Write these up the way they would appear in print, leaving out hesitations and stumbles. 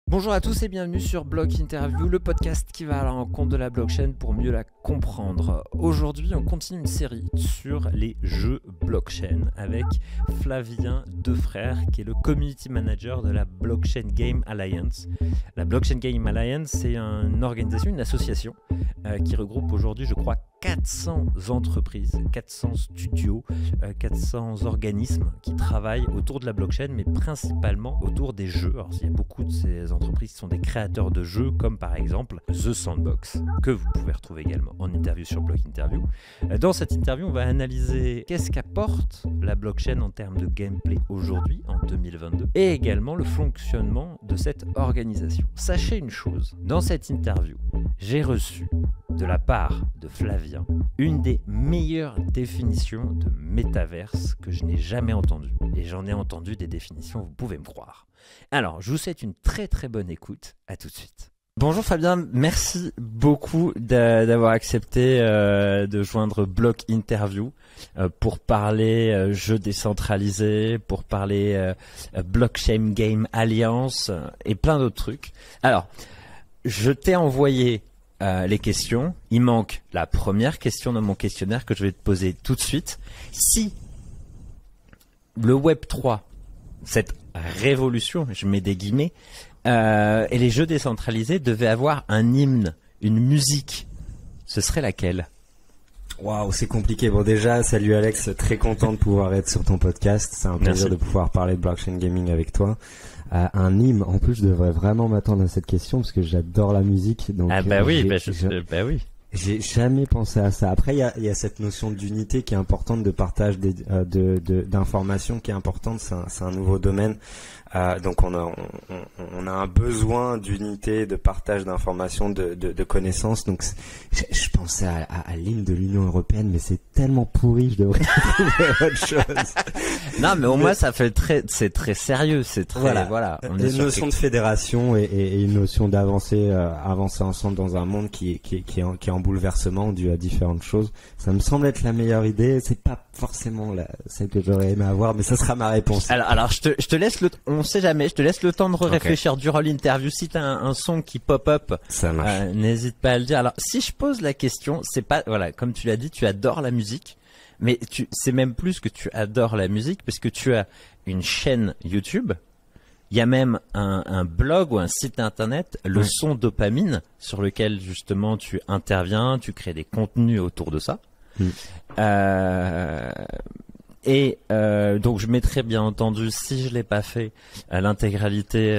Bonjour à tous et bienvenue sur Block Interview, le podcast qui va à la rencontre de la blockchain pour mieux la comprendre. Aujourd'hui, on continue une série sur les jeux blockchain avec Flavien Defrère, qui est le community manager de la Blockchain Game Alliance. La Blockchain Game Alliance, c'est une organisation, une association qui regroupe aujourd'hui, je crois, 400 entreprises, 400 studios, 400 organismes qui travaillent autour de la blockchain, mais principalement autour des jeux. Alors, il y a beaucoup de ces entreprises qui sont des créateurs de jeux, comme par exemple The Sandbox, que vous pouvez retrouver également en interview sur Block Interview. Dans cette interview, on va analyser qu'est-ce qu'apporte la blockchain en termes de gameplay aujourd'hui, en 2022, et également le fonctionnement de cette organisation. Sachez une chose, dans cette interview, j'ai reçu de la part de Flavien une des meilleures définitions de métaverse que je n'ai jamais entendues. Et j'en ai entendu des définitions, vous pouvez me croire. Alors, je vous souhaite une très très bonne écoute. À tout de suite. Bonjour Fabien, merci beaucoup d'avoir accepté de joindre Block Interview pour parler jeux décentralisés, pour parler Blockchain Game Alliance et plein d'autres trucs. Alors, je t'ai envoyé les questions. Il manque la première question dans mon questionnaire que je vais te poser tout de suite. Si le Web3, cette révolution, je mets des guillemets, et les jeux décentralisés devaient avoir un hymne, une musique, ce serait laquelle ? Waouh, c'est compliqué. Bon, déjà, salut Alex, très content de pouvoir être sur ton podcast. C'est un plaisir de pouvoir parler de blockchain gaming avec toi. Un hymne, en plus, je devrais vraiment m'attendre à cette question parce que j'adore la musique. Donc, oui. J'ai jamais pensé à ça. Après, il y a cette notion d'unité qui est importante, de partage d'informations qui est importante. C'est un nouveau domaine. Donc on a un besoin d'unité, de partage d'informations, de connaissances. Donc je pensais à l'hymne de l'Union européenne, mais c'est tellement pourri, je devrais trouver autre chose. Non, mais au moins c'est très sérieux, c'est très voilà. On est une notion de fédération et une notion avancer ensemble dans un monde qui est en bouleversement dû à différentes choses. Ça me semble être la meilleure idée. C'est pas forcément celle que j'aurais aimé avoir, mais ça sera ma réponse. Alors je te laisse on sait jamais, je te laisse le temps de réfléchir durant l'interview. Si t'as un son qui pop-up, ça marche. N'hésite pas à le dire. Alors, si je pose la question, c'est pas, comme tu l'as dit, tu adores la musique, mais c'est même plus que tu adores la musique, parce que tu as une chaîne YouTube, il y a même un blog ou un site internet, le son dopamine, sur lequel justement tu interviens, tu crées des contenus autour de ça. Donc je mettrai bien entendu, si je l'ai pas fait, l'intégralité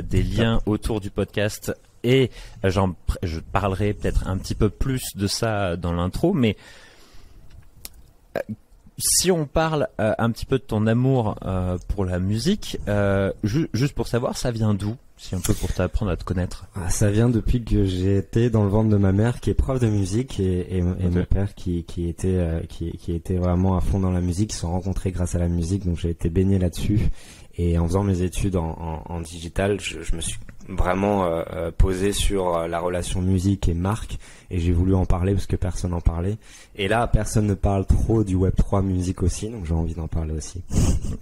des liens autour du podcast, et je parlerai peut-être un petit peu plus de ça dans l'intro, mais si on parle un petit peu de ton amour pour la musique, juste pour savoir, ça vient d'où? Si un peu pour t'apprendre à te connaître. Ça vient depuis que j'ai été dans le ventre de ma mère qui est prof de musique et mon père qui était vraiment à fond dans la musique. Ils se sont rencontrés grâce à la musique, donc j'ai été baigné là-dessus. Et en faisant mes études en digital, je me suis vraiment posé sur la relation musique et marque, et j'ai voulu en parler parce que personne n'en parlait. Et là, personne ne parle trop du Web3 musique aussi, donc j'ai envie d'en parler aussi.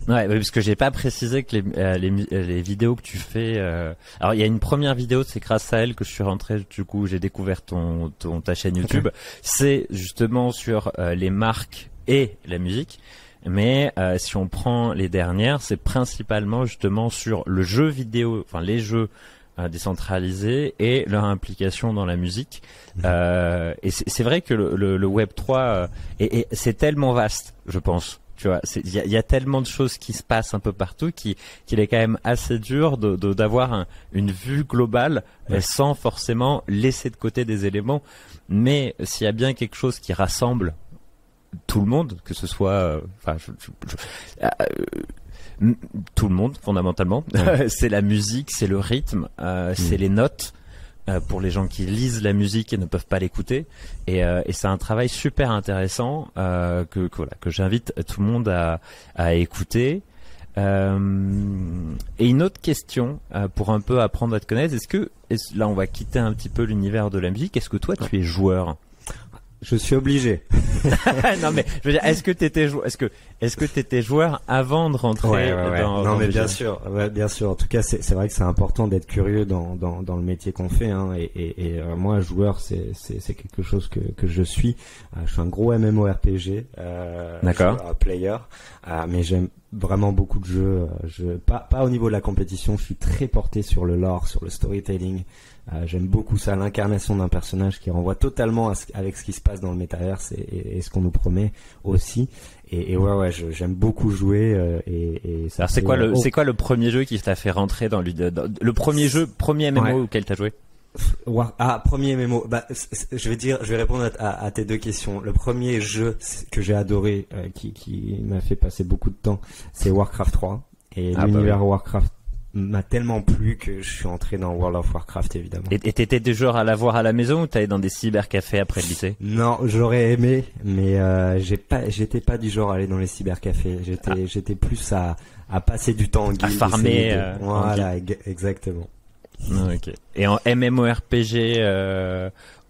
Ouais, parce que j'ai pas précisé que les vidéos que tu fais. Alors il y a une première vidéo, c'est grâce à elle que je suis rentré. Du coup, j'ai découvert ta chaîne YouTube. C'est justement sur les marques et la musique. Mais si on prend les dernières, c'est principalement justement sur le jeu vidéo, enfin les jeux décentralisés et leur implication dans la musique. Et c'est vrai que le Web3 c'est tellement vaste, je pense. Tu vois, il y a tellement de choses qui se passent un peu partout qu'il est quand même assez dur d'avoir une vue globale sans forcément laisser de côté des éléments. Mais s'il y a bien quelque chose qui rassemble tout le monde, que ce soit, tout le monde fondamentalement, c'est la musique, c'est le rythme, c'est les notes. Pour les gens qui lisent la musique et ne peuvent pas l'écouter, et c'est un travail super intéressant que j'invite tout le monde à écouter. Et une autre question pour un peu apprendre à te connaître, là on va quitter un petit peu l'univers de la musique. Est-ce que toi tu es joueur? Je suis obligé. Non mais je veux dire, est-ce que t'étais joueur? est-ce que t'étais joueur avant de rentrer dans Non, mais le bien jeu? sûr, bien sûr. En tout cas, c'est vrai que c'est important d'être curieux dans le métier qu'on fait, hein. Moi, joueur, c'est quelque chose que je suis. Je suis un gros MMORPG, D'accord. player, mais j'aime vraiment beaucoup de jeux. Pas au niveau de la compétition. Je suis très porté sur le lore, sur le storytelling. J'aime beaucoup ça, l'incarnation d'un personnage qui renvoie totalement avec ce qui se passe dans le métaverse et ce qu'on nous promet aussi. J'aime beaucoup jouer. Alors c'est quoi le premier jeu qui t'a fait rentrer dans le premier MMO auquel t'as joué? Premier MMO. Je vais répondre à tes deux questions. Le premier jeu que j'ai adoré, qui m'a fait passer beaucoup de temps, c'est Warcraft 3. Et l'univers Warcraft m'a tellement plu que je suis entré dans World of Warcraft, évidemment. Et t'étais des joueurs à l'avoir à la maison ou t'allais dans des cybercafés après le lycée? Non, j'aurais aimé, mais j'étais pas du genre à aller dans les cybercafés. J'étais plus à passer du temps en guilde. À farmer. Voilà, exactement. Ok. Et en MMORPG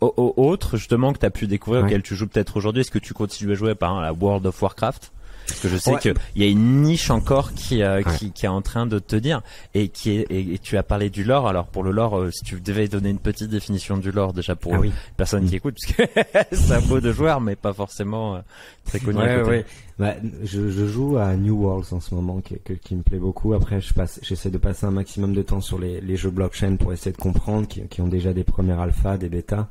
autre, justement, que t'as pu découvrir, auquel tu joues peut-être aujourd'hui, est-ce que tu continues à jouer par exemple à World of Warcraft? Parce que je sais qu'il y a une niche encore qui est en train de te dire et tu as parlé du lore. Alors pour le lore, si tu devais donner une petite définition du lore déjà pour les personnes qui écoutent, parce que c'est un mot de joueur mais pas forcément très connu à côté. Je joue à New Worlds en ce moment qui me plaît beaucoup. Après j'essaie de passer un maximum de temps sur les jeux blockchain pour essayer de comprendre qui ont déjà des premières alphas, des bêtas.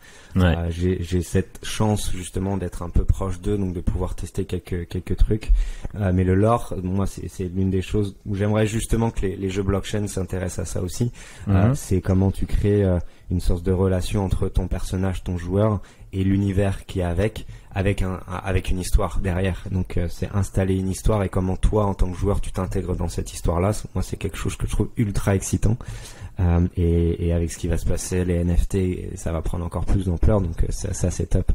J'ai cette chance justement d'être un peu proche d'eux, donc de pouvoir tester quelques trucs. Mais le lore, moi, c'est l'une des choses où j'aimerais justement que les jeux blockchain s'intéressent à ça aussi. C'est comment tu crées une sorte de relation entre ton personnage, ton joueur, et l'univers qui est avec une histoire derrière. Donc c'est installer une histoire et comment toi, en tant que joueur, tu t'intègres dans cette histoire-là. Moi, c'est quelque chose que je trouve ultra excitant. Et avec ce qui va se passer, les NFT, ça va prendre encore plus d'ampleur. Donc ça c'est top.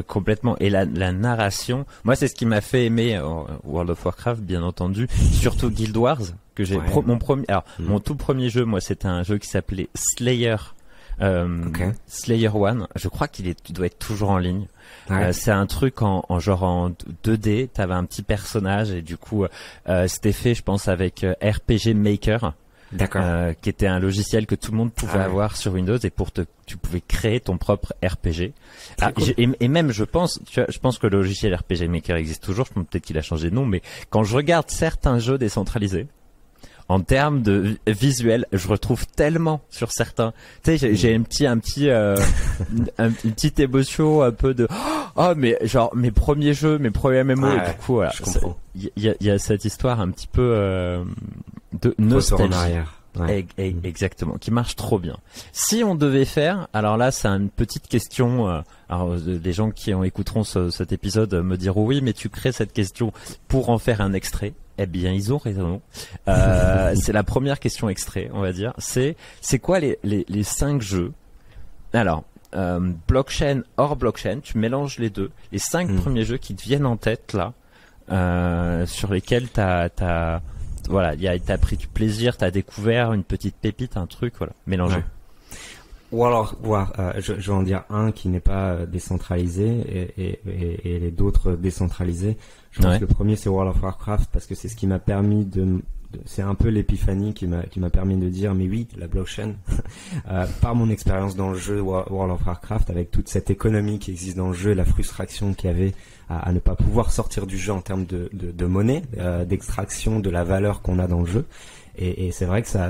Complètement. Et la narration, moi c'est ce qui m'a fait aimer World of Warcraft, bien entendu, surtout Guild Wars, que j'ai mon tout premier jeu, moi c'était un jeu qui s'appelait Slayer. Slayer One, je crois qu'il doit être toujours en ligne. C'est un truc en 2D, t'avais un petit personnage et du coup c'était fait, je pense, avec RPG Maker. D'accord. Qui était un logiciel que tout le monde pouvait avoir sur Windows et tu pouvais créer ton propre RPG. Cool. Et même je pense que le logiciel RPG Maker existe toujours. Peut-être qu'il a changé de nom, mais quand je regarde certains jeux décentralisés, en termes de visuel, je retrouve tellement sur certains. Tu sais, j'ai une petite émotion un peu de mais genre mes premiers jeux, mes premiers MMO et du coup voilà, il y a cette histoire un petit peu de nostalgie. Exactement, qui marche trop bien. Si on devait faire, alors là c'est une petite question, alors les gens qui écouteront cet épisode me diront oui mais tu crées cette question pour en faire un extrait. Eh bien ils ont raison. C'est la première question extrait, on va dire. C'est quoi les 5 jeux? Alors blockchain hors blockchain, tu mélanges les deux. Les 5 premiers jeux qui te viennent en tête là, sur lesquels t'as pris du plaisir, t'as découvert une petite pépite, un truc, voilà, mélangé. Ou alors, je vais en dire un qui n'est pas décentralisé et les d'autres décentralisés. Je pense que le premier c'est World of Warcraft parce que c'est ce qui m'a permis c'est un peu l'épiphanie qui m'a permis de dire mais oui, la blockchain par mon expérience dans le jeu World of Warcraft avec toute cette économie qui existe dans le jeu et la frustration qu'il y avait à ne pas pouvoir sortir du jeu en termes de monnaie, d'extraction de la valeur qu'on a dans le jeu. Et c'est vrai que ça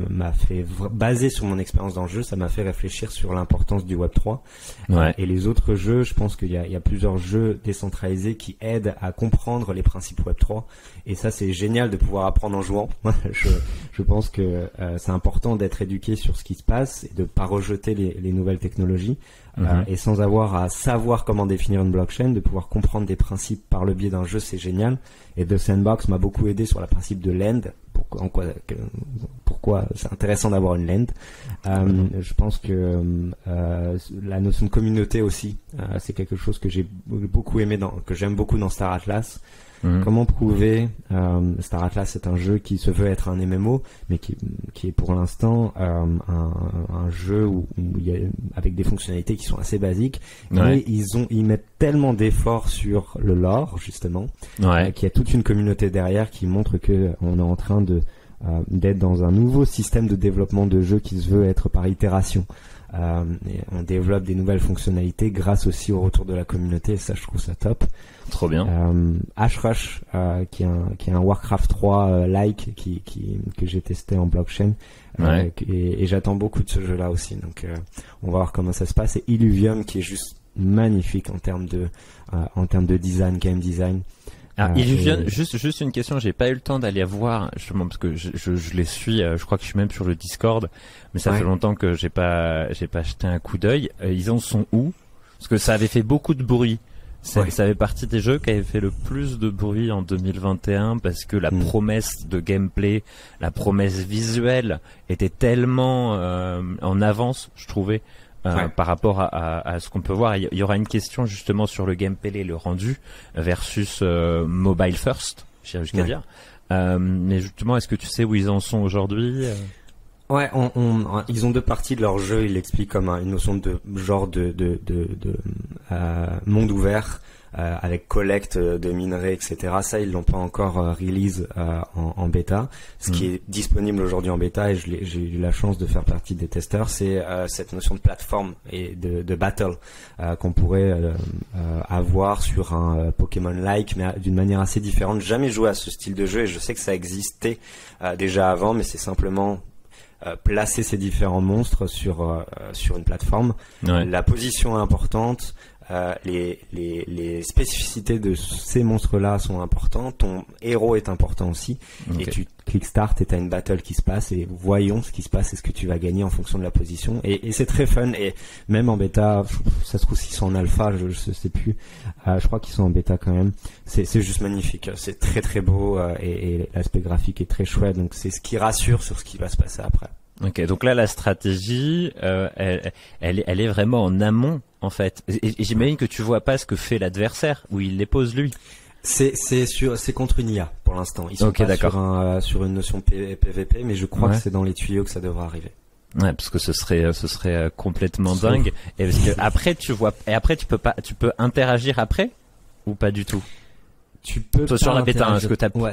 m'a fait basé sur mon expérience dans le jeu, ça m'a fait réfléchir sur l'importance du Web3. Et les autres jeux, je pense qu'il y a plusieurs jeux décentralisés qui aident à comprendre les principes Web3. Et ça, c'est génial de pouvoir apprendre en jouant. Je pense que c'est important d'être éduqué sur ce qui se passe et de pas rejeter les nouvelles technologies. Et sans avoir à savoir comment définir une blockchain, de pouvoir comprendre des principes par le biais d'un jeu, c'est génial. Et The Sandbox m'a beaucoup aidé sur le principe de lend. Pourquoi c'est intéressant d'avoir une lend. Je pense que la notion de communauté aussi, c'est quelque chose que j'ai beaucoup aimé que j'aime beaucoup dans Star Atlas. Comment prouver Star Atlas, c'est un jeu qui se veut être un MMO, mais qui est pour l'instant un jeu où il y a, avec des fonctionnalités qui sont assez basiques. Et ils mettent tellement d'efforts sur le lore, justement, qu'il y a toute une communauté derrière qui montre que on est en train d'être dans un nouveau système de développement de jeu qui se veut être par itération. Et on développe des nouvelles fonctionnalités grâce aussi au retour de la communauté, et ça, je trouve ça top. Trop bien. Ashrush, qui est un Warcraft 3 like que j'ai testé en blockchain, et j'attends beaucoup de ce jeu-là aussi. Donc on va voir comment ça se passe. Et Illuvium, qui est juste magnifique en termes de design, game design. Alors, Illuvium, juste une question, j'ai pas eu le temps d'aller voir, justement, parce que je les suis, je crois que je suis même sur le Discord, mais ça fait longtemps que j'ai pas jeté un coup d'œil. Ils en sont où? Parce que ça avait fait beaucoup de bruit. Ça fait partie des jeux qui avaient fait le plus de bruit en 2021 parce que la promesse de gameplay, la promesse visuelle était tellement en avance, je trouvais. Par rapport à ce qu'on peut voir. Il y aura une question justement sur le gameplay et le rendu versus mobile first, j'irais jusqu'à dire. Mais justement, est-ce que tu sais où ils en sont aujourd'hui? Ouais, ils ont deux parties de leur jeu. Ils l'expliquent comme une notion de genre de monde ouvert. Avec collecte de minerais, etc. Ça, ils l'ont pas encore release en bêta. Ce qui est disponible aujourd'hui en bêta, et j'ai eu la chance de faire partie des testeurs, c'est cette notion de plateforme et de battle qu'on pourrait avoir sur un Pokémon-like, mais d'une manière assez différente. J'ai jamais joué à ce style de jeu, et je sais que ça existait déjà avant, mais c'est simplement placer ces différents monstres sur une plateforme. La position est importante. Les spécificités de ces monstres-là sont importantes. Ton héros est important aussi. Et tu cliques start et t'as une battle qui se passe, et voyons ce qui se passe et ce que tu vas gagner en fonction de la position. Et c'est très fun. Et même en bêta, ça se trouve s'ils sont en alpha, je sais plus. Je crois qu'ils sont en bêta quand même. C'est juste magnifique. C'est très très beau, et l'aspect graphique est très chouette. Donc c'est ce qui rassure sur ce qui va se passer après. Ok, donc là la stratégie, elle est vraiment en amont en fait. Et j'imagine que tu vois pas ce que fait l'adversaire, où il les pose lui. C'est contre une IA pour l'instant. Ils sont pas sur une notion PVP, mais je crois que c'est dans les tuyaux que ça devra arriver. Ouais, parce que ce serait complètement dingue. Et parce que après tu peux interagir après ou pas du tout. Tu peux toi sur la bêta, hein,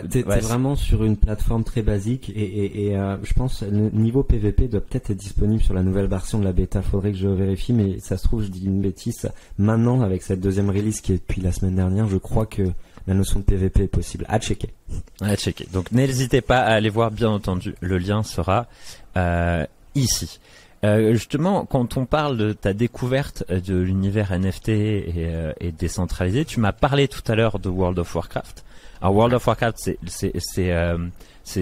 t'es vraiment sur une plateforme très basique, et je pense le niveau PVP doit peut-être être disponible sur la nouvelle version de la bêta. Faudrait que je vérifie, mais ça se trouve je dis une bêtise. Maintenant, avec cette deuxième release qui est depuis la semaine dernière, je crois que la notion de PVP est possible. À checker. Donc n'hésitez pas à aller voir, bien entendu. Le lien sera ici. Justement, quand on parle de ta découverte de l'univers NFT et décentralisé, tu m'as parlé tout à l'heure de World of Warcraft. Alors World of Warcraft, c'est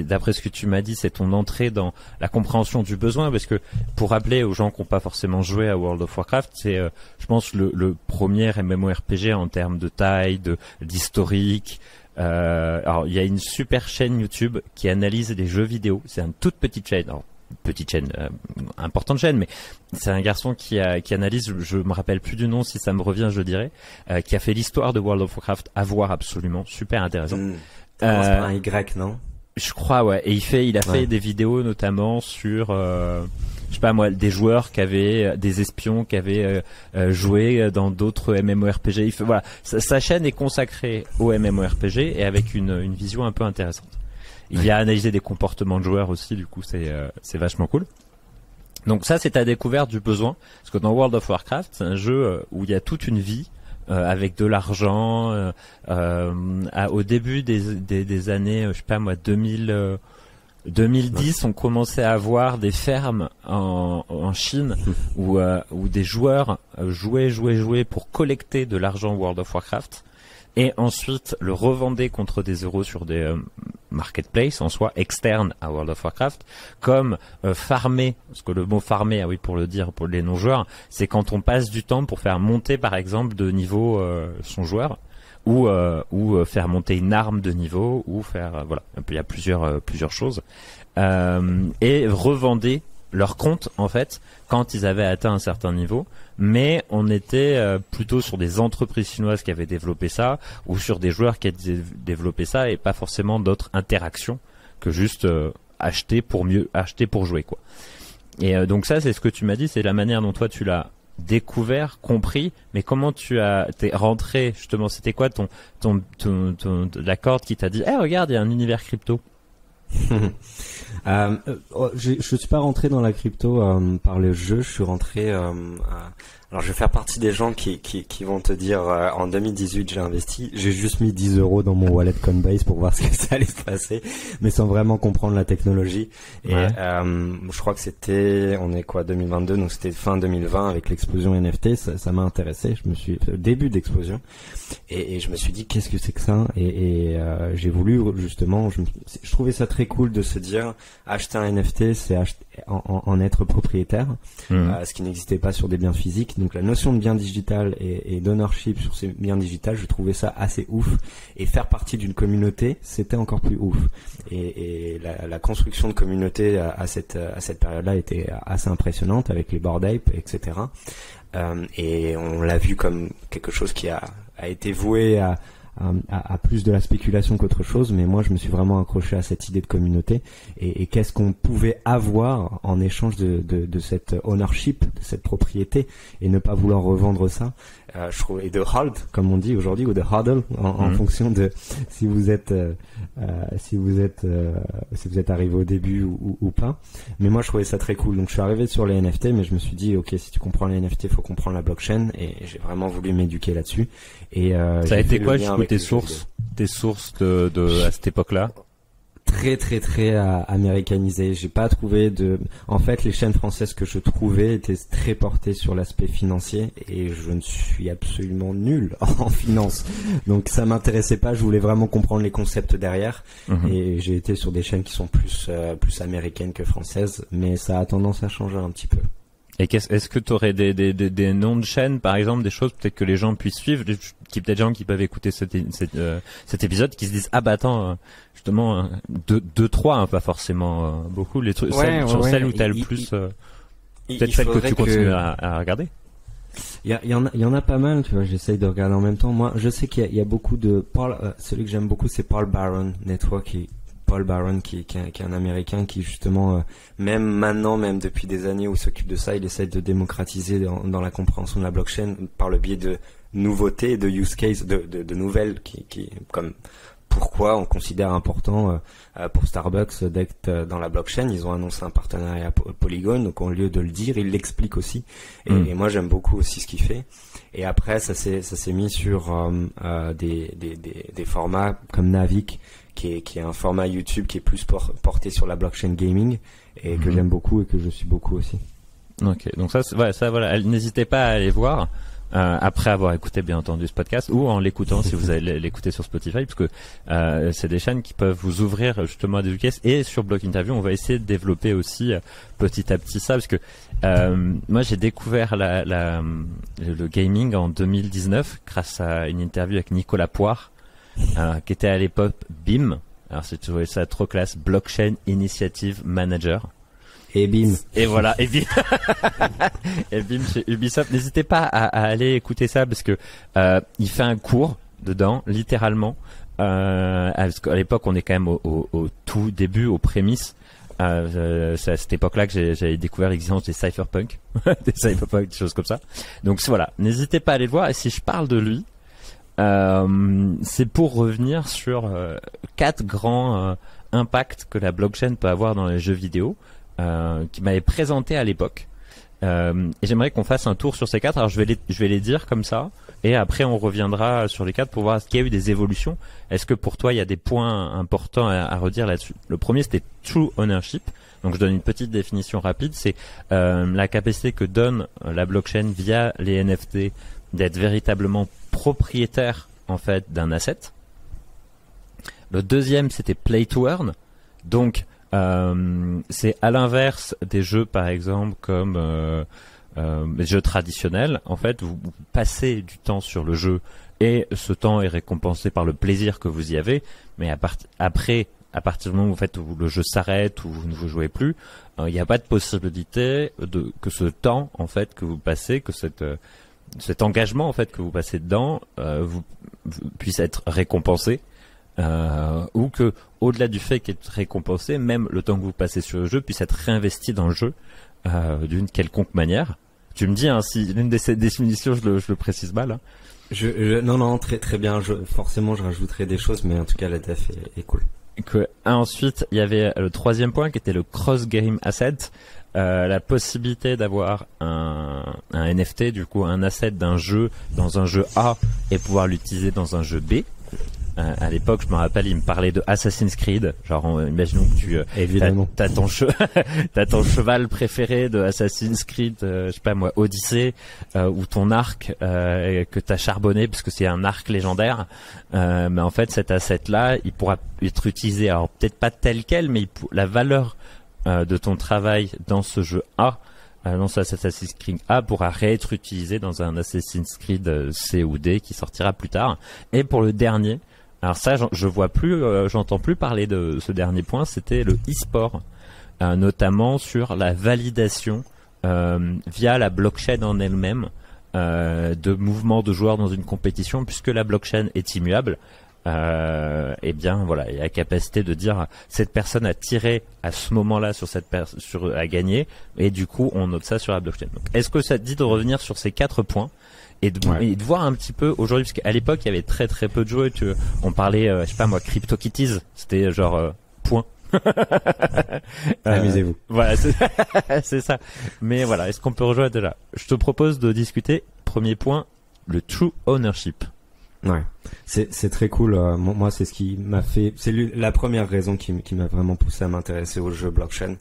d'après ce que tu m'as dit, c'est ton entrée dans la compréhension du besoin, parce que pour rappeler aux gens qui n'ont pas forcément joué à World of Warcraft, c'est, je pense, le premier MMORPG en termes de taille, d'historique. Alors il y a une super chaîne YouTube qui analyse les jeux vidéo. C'est une toute petite chaîne. Alors, importante chaîne, mais c'est un garçon qui analyse, je me rappelle plus du nom, si ça me revient je le dirai, qui a fait l'histoire de World of Warcraft, à voir absolument, super intéressant. C'est pas un Y, non? Je crois, ouais. Et il a fait des vidéos notamment sur, je sais pas moi, des joueurs des espions qui avaient joué dans d'autres MMORPG. Voilà, sa chaîne est consacrée au MMORPG et avec une vision un peu intéressante. Il a analysé des comportements de joueurs aussi, du coup c'est vachement cool. Donc ça, c'est ta découverte du besoin, parce que dans World of Warcraft, c'est un jeu où il y a toute une vie, avec de l'argent. Au début des années, je sais pas moi, 2010, on commençait à avoir des fermes en Chine où des joueurs jouaient pour collecter de l'argent World of Warcraft. Et ensuite le revendaient contre des euros sur des marketplaces en soi externes à World of Warcraft, comme farmer, parce que le mot farmer, pour le dire pour les non-joueurs, c'est quand on passe du temps pour faire monter par exemple de niveau son joueur, ou faire monter une arme de niveau, ou faire voilà, il y a plusieurs choses, et revendaient leur compte en fait quand ils avaient atteint un certain niveau mais on était plutôt sur des entreprises chinoises qui avaient développé ça, ou sur des joueurs qui avaient développé ça, et pas forcément d'autres interactions que juste acheter pour jouer, quoi. Et donc ça, c'est ce que tu m'as dit, c'est la manière dont toi tu l'as découvert, compris, mais comment t'es rentré justement, c'était quoi la corde qui t'a dit, regarde, il y a un univers crypto. Je suis pas rentré dans la crypto par le jeu, je suis rentré alors je vais faire partie des gens qui vont te dire en 2018 j'ai investi, j'ai juste mis 10 € dans mon wallet Coinbase pour voir ce que ça allait se passer, mais sans vraiment comprendre la technologie. Et je crois que on est quoi, 2022, donc c'était fin 2020 avec l'explosion NFT, ça m'a intéressé, début d'explosion, et je me suis dit qu'est-ce que c'est que ça, et j'ai voulu justement, je trouvais ça très cool de se dire acheter un NFT c'est en être propriétaire, ce qui n'existait pas sur des biens physiques. Donc la notion de bien digital et d'ownership sur ces biens digitales, je trouvais ça assez ouf, et faire partie d'une communauté, c'était encore plus ouf. Et la construction de communauté à cette période-là était assez impressionnante avec les Bored Ape, etc. Et on l'a vu comme quelque chose qui a été voué à plus de la spéculation qu'autre chose, mais moi je me suis vraiment accroché à cette idée de communauté, et qu'est-ce qu'on pouvait avoir en échange de cette ownership, de cette propriété, et ne pas vouloir revendre ça, je trouve, et de hold comme on dit aujourd'hui, ou de hodl en fonction de si vous êtes arrivé au début ou pas. Mais moi je trouvais ça très cool, donc je suis arrivé sur les NFT, mais je me suis dit ok, si tu comprends les NFT, faut comprendre la blockchain, et j'ai vraiment voulu m'éduquer là-dessus. Et ça a été quoi tes sources de à cette époque-là? Très très très américanisé. J'ai pas trouvé en fait, les chaînes françaises que je trouvais étaient très portées sur l'aspect financier, et je ne suis absolument nul en finance. Donc ça m'intéressait pas, je voulais vraiment comprendre les concepts derrière, et j'ai été sur des chaînes qui sont plus américaines que françaises, mais ça a tendance à changer un petit peu. Et est-ce que tu aurais des noms de chaînes, par exemple, des choses peut-être que les gens puissent suivre, peut-être des gens qui peuvent écouter cet épisode, qui se disent attends, justement 2-3, pas forcément beaucoup, les trucs, celles où t'as le plus, peut-être celles que tu continues à regarder. Il y en a pas mal, tu vois, j'essaye de regarder en même temps. Moi, je sais qu'il y a beaucoup de celui que j'aime beaucoup, c'est Paul Baron Network, Paul Baron qui est un Américain qui justement même maintenant, même depuis des années où il s'occupe de ça, il essaie de démocratiser dans la compréhension de la blockchain par le biais de nouveautés, de use cases, de nouvelles qui comme pourquoi on considère important pour Starbucks d'être dans la blockchain. Ils ont annoncé un partenariat Polygon, donc au lieu de le dire, il l'explique aussi. Et moi j'aime beaucoup aussi ce qu'il fait. Et après ça s'est mis sur des formats comme Navic, qui est un format YouTube qui est plus porté sur la blockchain gaming, et que j'aime beaucoup et que je suis beaucoup aussi. Ok, donc ça voilà, n'hésitez pas à aller voir après avoir écouté bien entendu ce podcast, ou en l'écoutant si vous allez l'écouter sur Spotify, parce que c'est des chaînes qui peuvent vous ouvrir justement à des use cases. Et sur Block Interview, on va essayer de développer aussi petit à petit ça, parce que moi j'ai découvert le gaming en 2019 grâce à une interview avec Nicolas Poire, qui était à l'époque BIM. Alors c'est trouvé ça trop classe, Blockchain Initiative Manager. Et bim. Et voilà, et bim. Et bim chez Ubisoft. N'hésitez pas à aller écouter ça, parce que il fait un cours dedans, littéralement. Parce qu'à l'époque, on est quand même au tout début, aux prémices. C'est à cette époque-là que j'avais découvert l'existence des cypherpunk, des choses comme ça. Donc voilà, n'hésitez pas à aller le voir. Et si je parle de lui, c'est pour revenir sur 4 grands impacts que la blockchain peut avoir dans les jeux vidéo, qui m'avait présenté à l'époque, et j'aimerais qu'on fasse un tour sur ces 4. Alors je vais les dire comme ça, et après on reviendra sur les 4 pour voir qu'il y a eu des évolutions. Est-ce que pour toi il y a des points importants à redire là-dessus? Le premier, c'était True Ownership. Donc je donne une petite définition rapide, c'est la capacité que donne la blockchain via les NFT d'être véritablement propriétaire en fait d'un asset. Le deuxième, c'était Play to Earn. Donc c'est à l'inverse des jeux par exemple comme les jeux traditionnels. En fait, vous passez du temps sur le jeu, et ce temps est récompensé par le plaisir que vous y avez, mais après à partir du moment où le jeu s'arrête ou vous ne vous jouez plus, il n'y a pas de possibilité que ce temps en fait que vous passez, que cet engagement en fait que vous passez dedans vous puisse être récompensé, ou que au-delà du fait qu'il est récompensé, même le temps que vous passez sur le jeu puisse être réinvesti dans le jeu d'une quelconque manière. Tu me dis si l'une des définitions je le précise mal. Hein. Non, très bien. Forcément, je rajouterai des choses, mais en tout cas, la def est cool. Ensuite, il y avait le troisième point qui était le cross-game asset, la possibilité d'avoir un NFT, du coup un asset d'un jeu dans un jeu A et pouvoir l'utiliser dans un jeu B. À l'époque, je me rappelle, il me parlait de Assassin's Creed. Genre, imaginons que t'as ton cheval préféré de Assassin's Creed, je sais pas moi, Odyssey, ou ton arc que t'as charbonné parce que c'est un arc légendaire. Mais en fait, cet asset-là, il pourra être utilisé. Alors peut-être pas tel quel, mais la valeur de ton travail dans ce jeu A, dans ce Assassin's Creed A, pourra réêtre utilisé dans un Assassin's Creed C ou D qui sortira plus tard. Et pour le dernier. Alors ça, j'entends plus parler de ce dernier point. C'était le e-sport, notamment sur la validation via la blockchain en elle-même de mouvements de joueurs dans une compétition, puisque la blockchain est immuable. Et bien voilà, il y a la capacité de dire cette personne a tiré à ce moment-là a gagné, et du coup on note ça sur la blockchain. Donc, est-ce que ça te dit de revenir sur ces 4 points? Et de voir un petit peu aujourd'hui, parce qu'à l'époque il y avait très très peu de jeux, on parlait je sais pas moi, CryptoKitties, c'était genre point. Amusez-vous. Voilà, c'est ça. Mais voilà, est-ce qu'on peut rejoindre déjà? Je te propose de discuter, premier point, le true ownership. Ouais, c'est très cool. Moi, c'est ce qui m'a fait, la première raison qui m'a vraiment poussé à m'intéresser au jeu blockchain.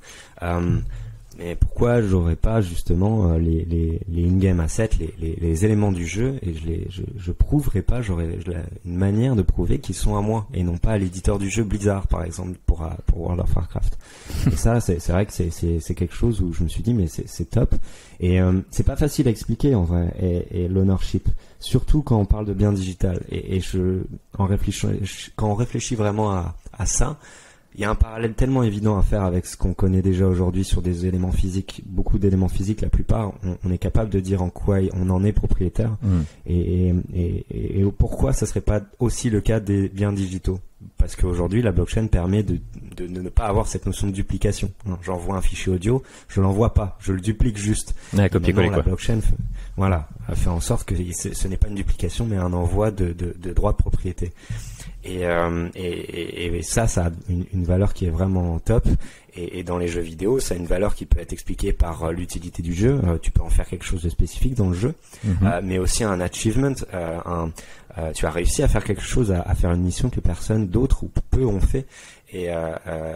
Mais pourquoi j'aurais pas justement les in-game assets, les éléments du jeu, et je prouverais pas, j'aurais une manière de prouver qu'ils sont à moi et non pas à l'éditeur du jeu Blizzard par exemple pour World of Warcraft. Et ça c'est vrai que c'est quelque chose où je me suis dit mais c'est top, et c'est pas facile à expliquer en vrai, et l'ownership, surtout quand on parle de bien digital, et quand on réfléchit vraiment à ça. Il y a un parallèle tellement évident à faire avec ce qu'on connaît déjà aujourd'hui sur des éléments physiques, beaucoup d'éléments physiques, la plupart, on est capable de dire en quoi on en est propriétaire, et pourquoi ça serait pas aussi le cas des biens digitaux. Parce qu'aujourd'hui, la blockchain permet de ne pas avoir cette notion de duplication. J'envoie un fichier audio, je l'envoie pas, je le duplique juste. Copier-coller, la blockchain fait en sorte que ce n'est pas une duplication, mais un envoi de droits de propriété. Et ça a une valeur qui est vraiment top. Et dans les jeux vidéo, ça a une valeur qui peut être expliquée par l'utilité du jeu. Tu peux en faire quelque chose de spécifique dans le jeu, mais aussi un achievement. Tu as réussi à faire quelque chose, à faire une mission que personne d'autre ou peu ont fait. Et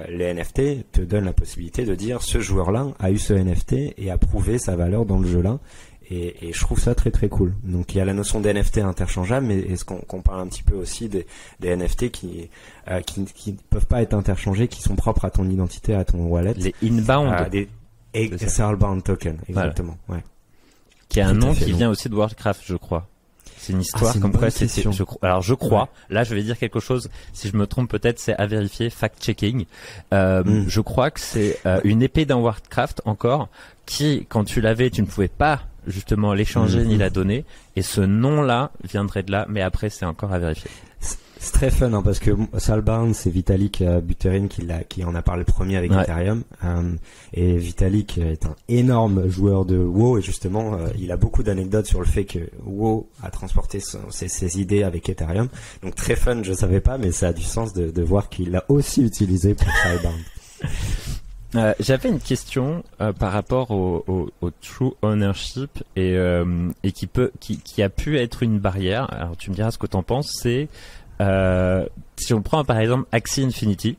les NFT te donnent la possibilité de dire ce joueur-là a eu ce NFT et a prouvé sa valeur dans le jeu-là. Et je trouve ça très très cool. Donc il y a la notion des NFT interchangeables, mais est-ce qu'on parle un petit peu aussi des NFT qui ne peuvent pas être interchangés, qui sont propres à ton identité, à ton wallet. Les inbound. C'est Outbound Token, exactement. Voilà. Ouais. Qui a un nom qui vient aussi de Warcraft, je crois. C'est une histoire comme quoi alors je crois, là je vais dire quelque chose, si je me trompe peut-être c'est à vérifier, fact-checking. Je crois que c'est une épée dans Warcraft encore, qui quand tu l'avais tu ne pouvais pas justement l'échanger ni la donner, et ce nom-là viendrait de là, mais après c'est encore à vérifier. C'est très fun parce que Soulbound, c'est Vitalik Buterin qui en a parlé le premier avec Ethereum, et Vitalik est un énorme joueur de WoW, et justement il a beaucoup d'anecdotes sur le fait que WoW a transporté ses idées avec Ethereum. Donc très fun, je savais pas, mais ça a du sens de voir qu'il l'a aussi utilisé pour Soulbound. J'avais une question par rapport au true ownership et qui a pu être une barrière. Alors tu me diras ce que t'en penses. C'est si on prend par exemple Axie Infinity,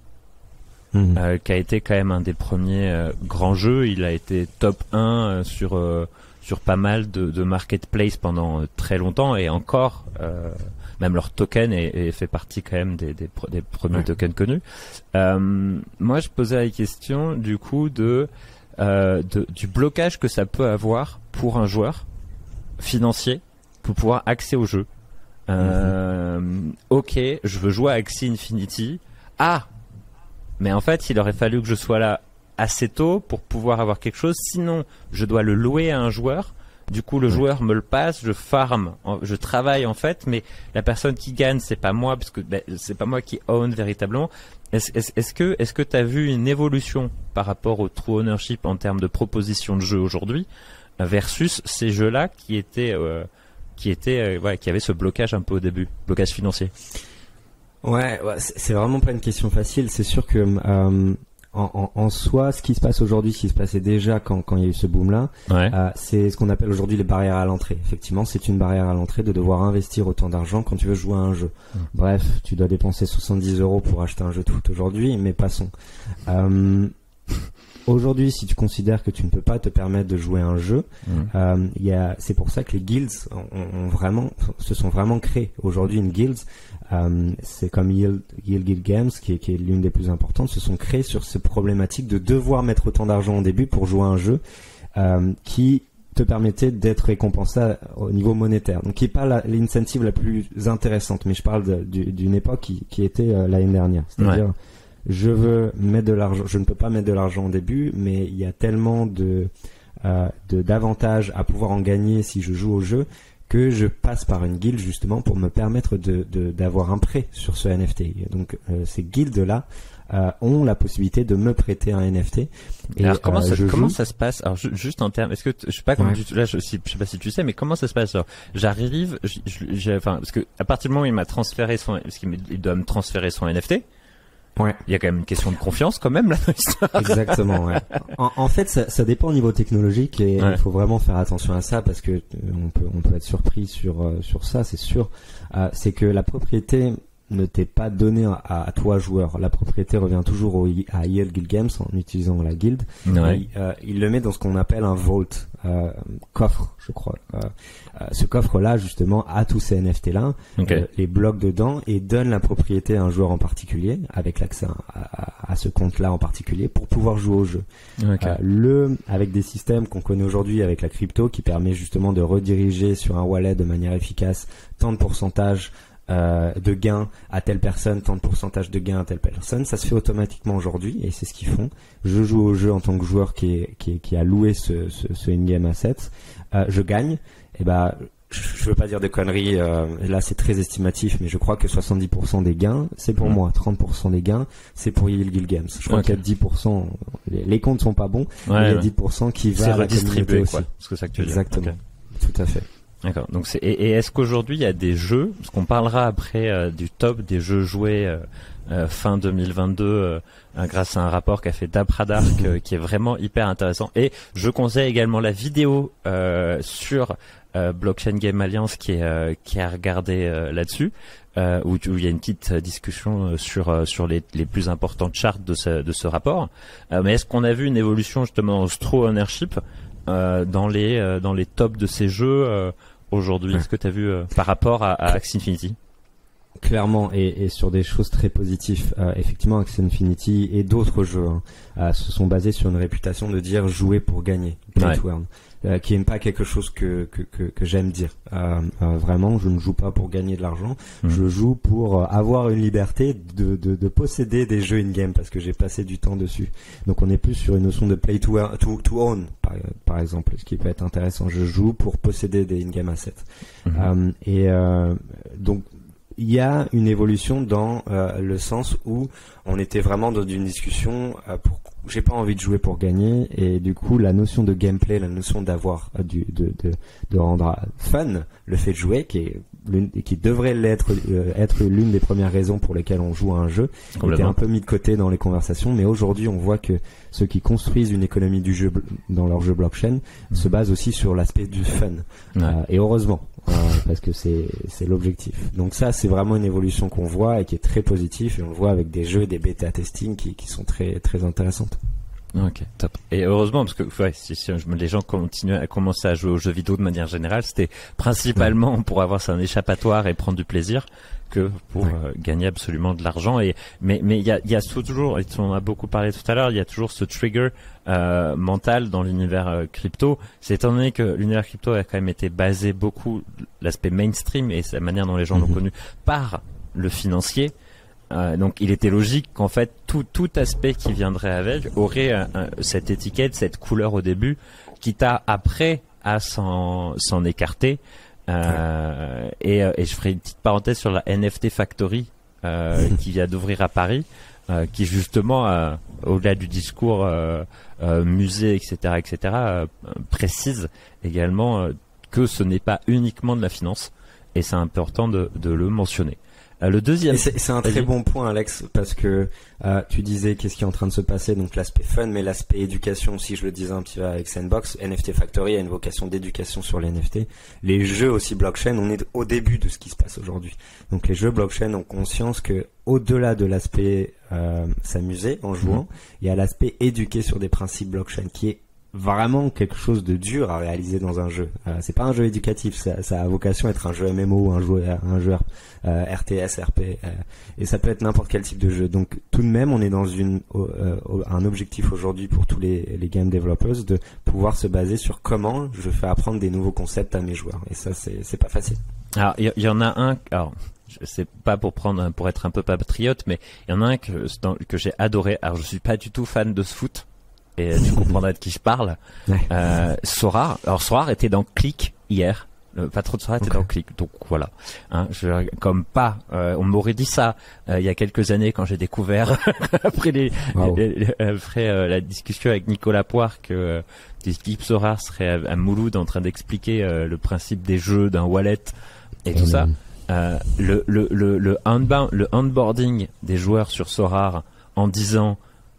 qui a été quand même un des premiers grands jeux. Il a été top 1 sur pas mal de marketplace pendant très longtemps, et encore même leur token fait partie quand même des premiers tokens connus. Moi je posais la question du coup du blocage que ça peut avoir pour un joueur financier pour pouvoir accéder au jeu. Ok, je veux jouer à Axie Infinity. mais en fait, il aurait fallu que je sois là assez tôt pour pouvoir avoir quelque chose. Sinon, je dois le louer à un joueur. Du coup, le joueur me le passe, je farm, je travaille en fait, mais la personne qui gagne, c'est pas moi, parce que c'est pas moi qui own véritablement. Est-ce que tu as vu une évolution par rapport au true ownership en termes de proposition de jeu aujourd'hui versus ces jeux-là qui avaient ce blocage un peu au début, blocage financier? Ouais, c'est vraiment pas une question facile. C'est sûr que en soi, ce qui se passe aujourd'hui, ce qui se passait déjà quand il y a eu ce boom-là, c'est ce qu'on appelle aujourd'hui les barrières à l'entrée. Effectivement, c'est une barrière à l'entrée de devoir investir autant d'argent quand tu veux jouer à un jeu. Bref, tu dois dépenser 70 € pour acheter un jeu de foot aujourd'hui, mais passons. Aujourd'hui, si tu considères que tu ne peux pas te permettre de jouer à un jeu, c'est pour ça que les guilds se sont vraiment créés. Aujourd'hui, une guild, c'est comme Yield Guild Games, qui est l'une des plus importantes, se sont créés sur ces problématiques de devoir mettre autant d'argent au début pour jouer à un jeu qui te permettait d'être récompensé au niveau monétaire. Donc, qui n'est pas l'incentive la plus intéressante, mais je parle d'une époque qui était l'année dernière. C'est-à-dire, je veux mettre de l'argent, je ne peux pas mettre de l'argent au début, mais il y a tellement d'avantages à pouvoir en gagner si je joue au jeu que je passe par une guilde justement pour me permettre d'avoir un prêt sur ce NFT. Donc ces guildes-là ont la possibilité de me prêter un NFT. Et alors comment ça se passe? Alors juste en termes, est-ce que je sais pas comment je sais pas si tu sais, mais comment ça se passe? Alors, j'arrive, parce que à partir du moment où il m'a transféré il doit me transférer son NFT. Ouais. Il y a quand même une question de confiance quand même là dans l'histoire. Exactement, ouais. En fait, ça dépend au niveau technologique et il faut vraiment faire attention à ça parce que on peut être surpris sur ça, c'est sûr. C'est que la propriété ne t'est pas donnée à toi joueur. La propriété revient toujours à Yield Guild Games en utilisant la guilde. Ouais. Il le met dans ce qu'on appelle un vault, coffre, je crois. Ce coffre-là, justement, a tous ces NFT-là, les blocs dedans et donne la propriété à un joueur en particulier, avec l'accès à ce compte-là en particulier, pour pouvoir jouer au jeu. Avec des systèmes qu'on connaît aujourd'hui avec la crypto, qui permet justement de rediriger sur un wallet de manière efficace tant de pourcentage de gains à telle personne, tant de pourcentage de gains à telle personne, ça se fait automatiquement aujourd'hui et c'est ce qu'ils font. Je joue au jeu en tant que joueur qui a loué ce in-game asset, je gagne, et je veux pas dire de conneries, là c'est très estimatif, mais je crois que 70% des gains c'est pour moi, 30% des gains c'est pour Yield Guild Games. Je crois qu'il y a 10%, les comptes sont pas bons, mais il y a 10% qui va à la communauté aussi. Parce que ça que tu veux dire. Exactement, tout à fait. D'accord. Donc et est-ce qu'aujourd'hui il y a des jeux, parce qu'on parlera après du top des jeux joués fin 2022 grâce à un rapport qu'a fait Dapradark qui est vraiment hyper intéressant, et je conseille également la vidéo sur Blockchain Game Alliance qui est à regarder là-dessus, où il y a une petite discussion sur les plus importantes charts de ce rapport. Mais est-ce qu'on a vu une évolution justement au true ownership dans les tops de ces jeux aujourd'hui? Est-ce que tu as vu par rapport à Axie Infinity? Clairement, et sur des choses très positives. Effectivement, Axie Infinity et d'autres jeux se sont basés sur une réputation de dire jouer pour gagner, play to earn, qui n'est pas quelque chose que j'aime dire. Vraiment, je ne joue pas pour gagner de l'argent, je joue pour avoir une liberté de posséder des jeux in-game parce que j'ai passé du temps dessus. Donc on est plus sur une notion de play to own, par exemple, ce qui peut être intéressant. Je joue pour posséder des in-game assets. Donc il y a une évolution dans le sens où on était vraiment dans une discussion j'ai pas envie de jouer pour gagner, et du coup la notion de gameplay, la notion d'avoir de rendre fun le fait de jouer, qui devrait être l'une des premières raisons pour lesquelles on joue à un jeu, était un peu mis de côté dans les conversations. Mais aujourd'hui on voit que ceux qui construisent une économie du jeu dans leur jeu blockchain se basent aussi sur l'aspect du fun, et heureusement, parce que c'est l'objectif. Donc ça, c'est vraiment une évolution qu'on voit et qui est très positive, et on le voit avec des jeux, des bêta testing qui sont très très intéressantes. Ok, top. Et heureusement, parce que si les gens commençaient à jouer aux jeux vidéo de manière générale, c'était principalement pour avoir un échappatoire et prendre du plaisir que pour gagner absolument de l'argent. Mais il y a toujours, et on en a beaucoup parlé tout à l'heure, il y a toujours ce trigger mental dans l'univers crypto. C'est étant donné que l'univers crypto a quand même été basé beaucoup, l'aspect mainstream et la manière dont les gens l'ont connu, par le financier. Donc il était logique qu'en fait tout aspect qui viendrait avec aurait cette étiquette, cette couleur au début, quitte à après à s'en écarter. Et je ferai une petite parenthèse sur la NFT Factory qui vient d'ouvrir à Paris, qui justement au-delà du discours musée, etc., précise également que ce n'est pas uniquement de la finance, et c'est important de le mentionner. Le deuxième, c'est un très bon point, Alex, parce que tu disais qu'est-ce qui est en train de se passer, donc l'aspect fun, mais l'aspect éducation, si je le disais un petit peu avec Sandbox, NFT Factory a une vocation d'éducation sur les NFT. Les jeux aussi blockchain, on est au début de ce qui se passe aujourd'hui. Donc les jeux blockchain ont conscience que au-delà de l'aspect s'amuser en jouant, il y a l'aspect éduquer sur des principes blockchain qui est vraiment quelque chose de dur à réaliser dans un jeu. C'est pas un jeu éducatif, ça a vocation à être un jeu MMO, un jeu RTS, RP, et ça peut être n'importe quel type de jeu. Donc tout de même, on est dans un objectif aujourd'hui pour tous les game developers de pouvoir se baser sur comment je fais apprendre des nouveaux concepts à mes joueurs. Et ça, c'est pas facile. Alors il y en a un. Alors c'est pas pour être un peu patriote, mais il y en a un que j'ai adoré. Alors je suis pas du tout fan de ce foot. Et tu comprendras de qui je parle. Sorare. Alors Sorare était dans Click hier. Le patron de Sorare était dans Click. Donc voilà. On m'aurait dit ça il y a quelques années quand j'ai découvert après la discussion avec Nicolas Poire que l'équipe Sorare serait à Mouloud en train d'expliquer le principe des jeux d'un wallet et tout ça. Le onboarding des joueurs sur Sorare en disant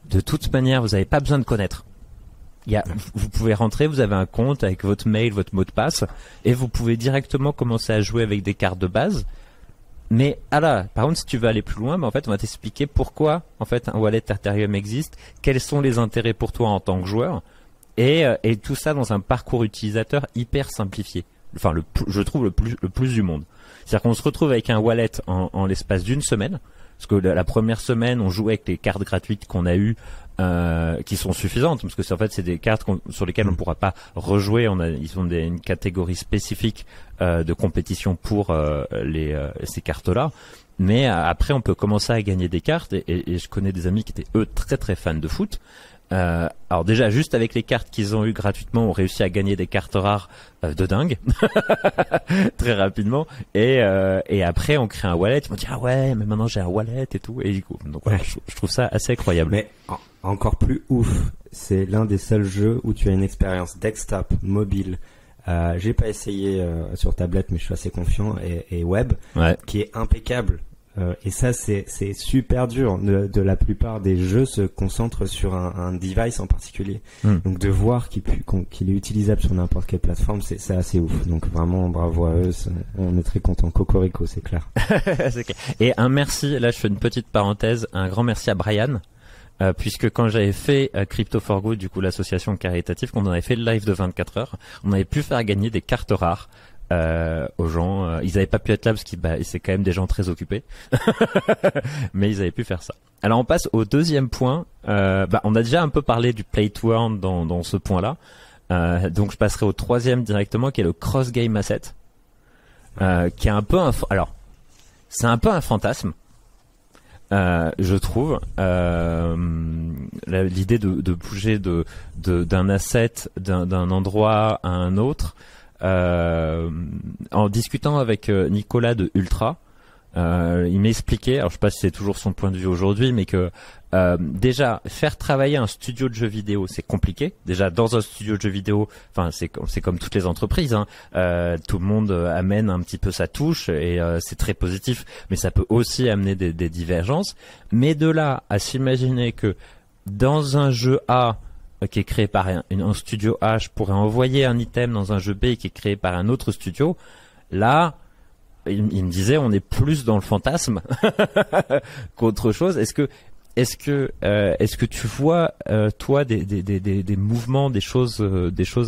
de toute manière, vous n'avez pas besoin de connaître. Vous pouvez rentrer, vous avez un compte avec votre mail, votre mot de passe, et vous pouvez directement commencer à jouer avec des cartes de base. Mais par contre, si tu veux aller plus loin, en fait, on va t'expliquer pourquoi en fait un wallet Ethereum existe, quels sont les intérêts pour toi en tant que joueur, et tout ça dans un parcours utilisateur hyper simplifié. Enfin, je trouve le plus du monde. C'est-à-dire qu'on se retrouve avec un wallet en l'espace d'une semaine. Parce que la première semaine, on jouait avec les cartes gratuites qu'on a eues, qui sont suffisantes, parce que c'est des cartes sur lesquelles on ne pourra pas rejouer. Ils ont une catégorie spécifique de compétition pour ces cartes-là. Mais après, on peut commencer à gagner des cartes. Et je connais des amis qui étaient eux très très fans de foot. Alors déjà, juste avec les cartes qu'ils ont eues gratuitement, on réussit à gagner des cartes rares de dingue très rapidement. Et après, on crée un wallet. Ils vont dire mais maintenant j'ai un wallet et tout. Et du coup, donc voilà, je trouve ça assez incroyable. Mais encore plus ouf, c'est l'un des seuls jeux où tu as une expérience desktop, mobile. J'ai pas essayé sur tablette, mais je suis assez confiant et web, qui est impeccable. Et ça, c'est super dur. De la plupart des jeux se concentrent sur un device en particulier. Donc de voir qu'il est utilisable sur n'importe quelle plateforme, c'est assez ouf. Donc vraiment, bravo à eux. On est très contents. Cocorico, c'est clair. C'est clair. Et un merci. Là, je fais une petite parenthèse. Un grand merci à Brian. Puisque quand j'avais fait Crypto for Good, du coup l'association caritative, quand on avait fait le live de 24 heures, on avait pu faire gagner des cartes rares aux gens. Ils n'avaient pas pu être là parce que c'est quand même des gens très occupés, mais ils avaient pu faire ça. Alors on passe au deuxième point. On a déjà un peu parlé du play to earn dans ce point-là, donc je passerai au troisième directement, qui est le cross game asset, qui est un peu c'est un peu un fantasme. Je trouve l'idée de bouger d'un asset d'un endroit à un autre. En discutant avec Nicolas de Ultra, il m'expliquait, alors je sais pas si c'est toujours son point de vue aujourd'hui, mais que déjà faire travailler un studio de jeux vidéo, c'est compliqué. Déjà dans un studio de jeux vidéo, enfin c'est comme toutes les entreprises, hein, tout le monde amène un petit peu sa touche et c'est très positif, mais ça peut aussi amener des divergences. Mais de là à s'imaginer que dans un jeu A qui est créé par un studio A, je pourrais envoyer un item dans un jeu B qui est créé par un autre studio, là il me disait on est plus dans le fantasme qu'autre chose. Est-ce que tu vois toi des mouvements, des choses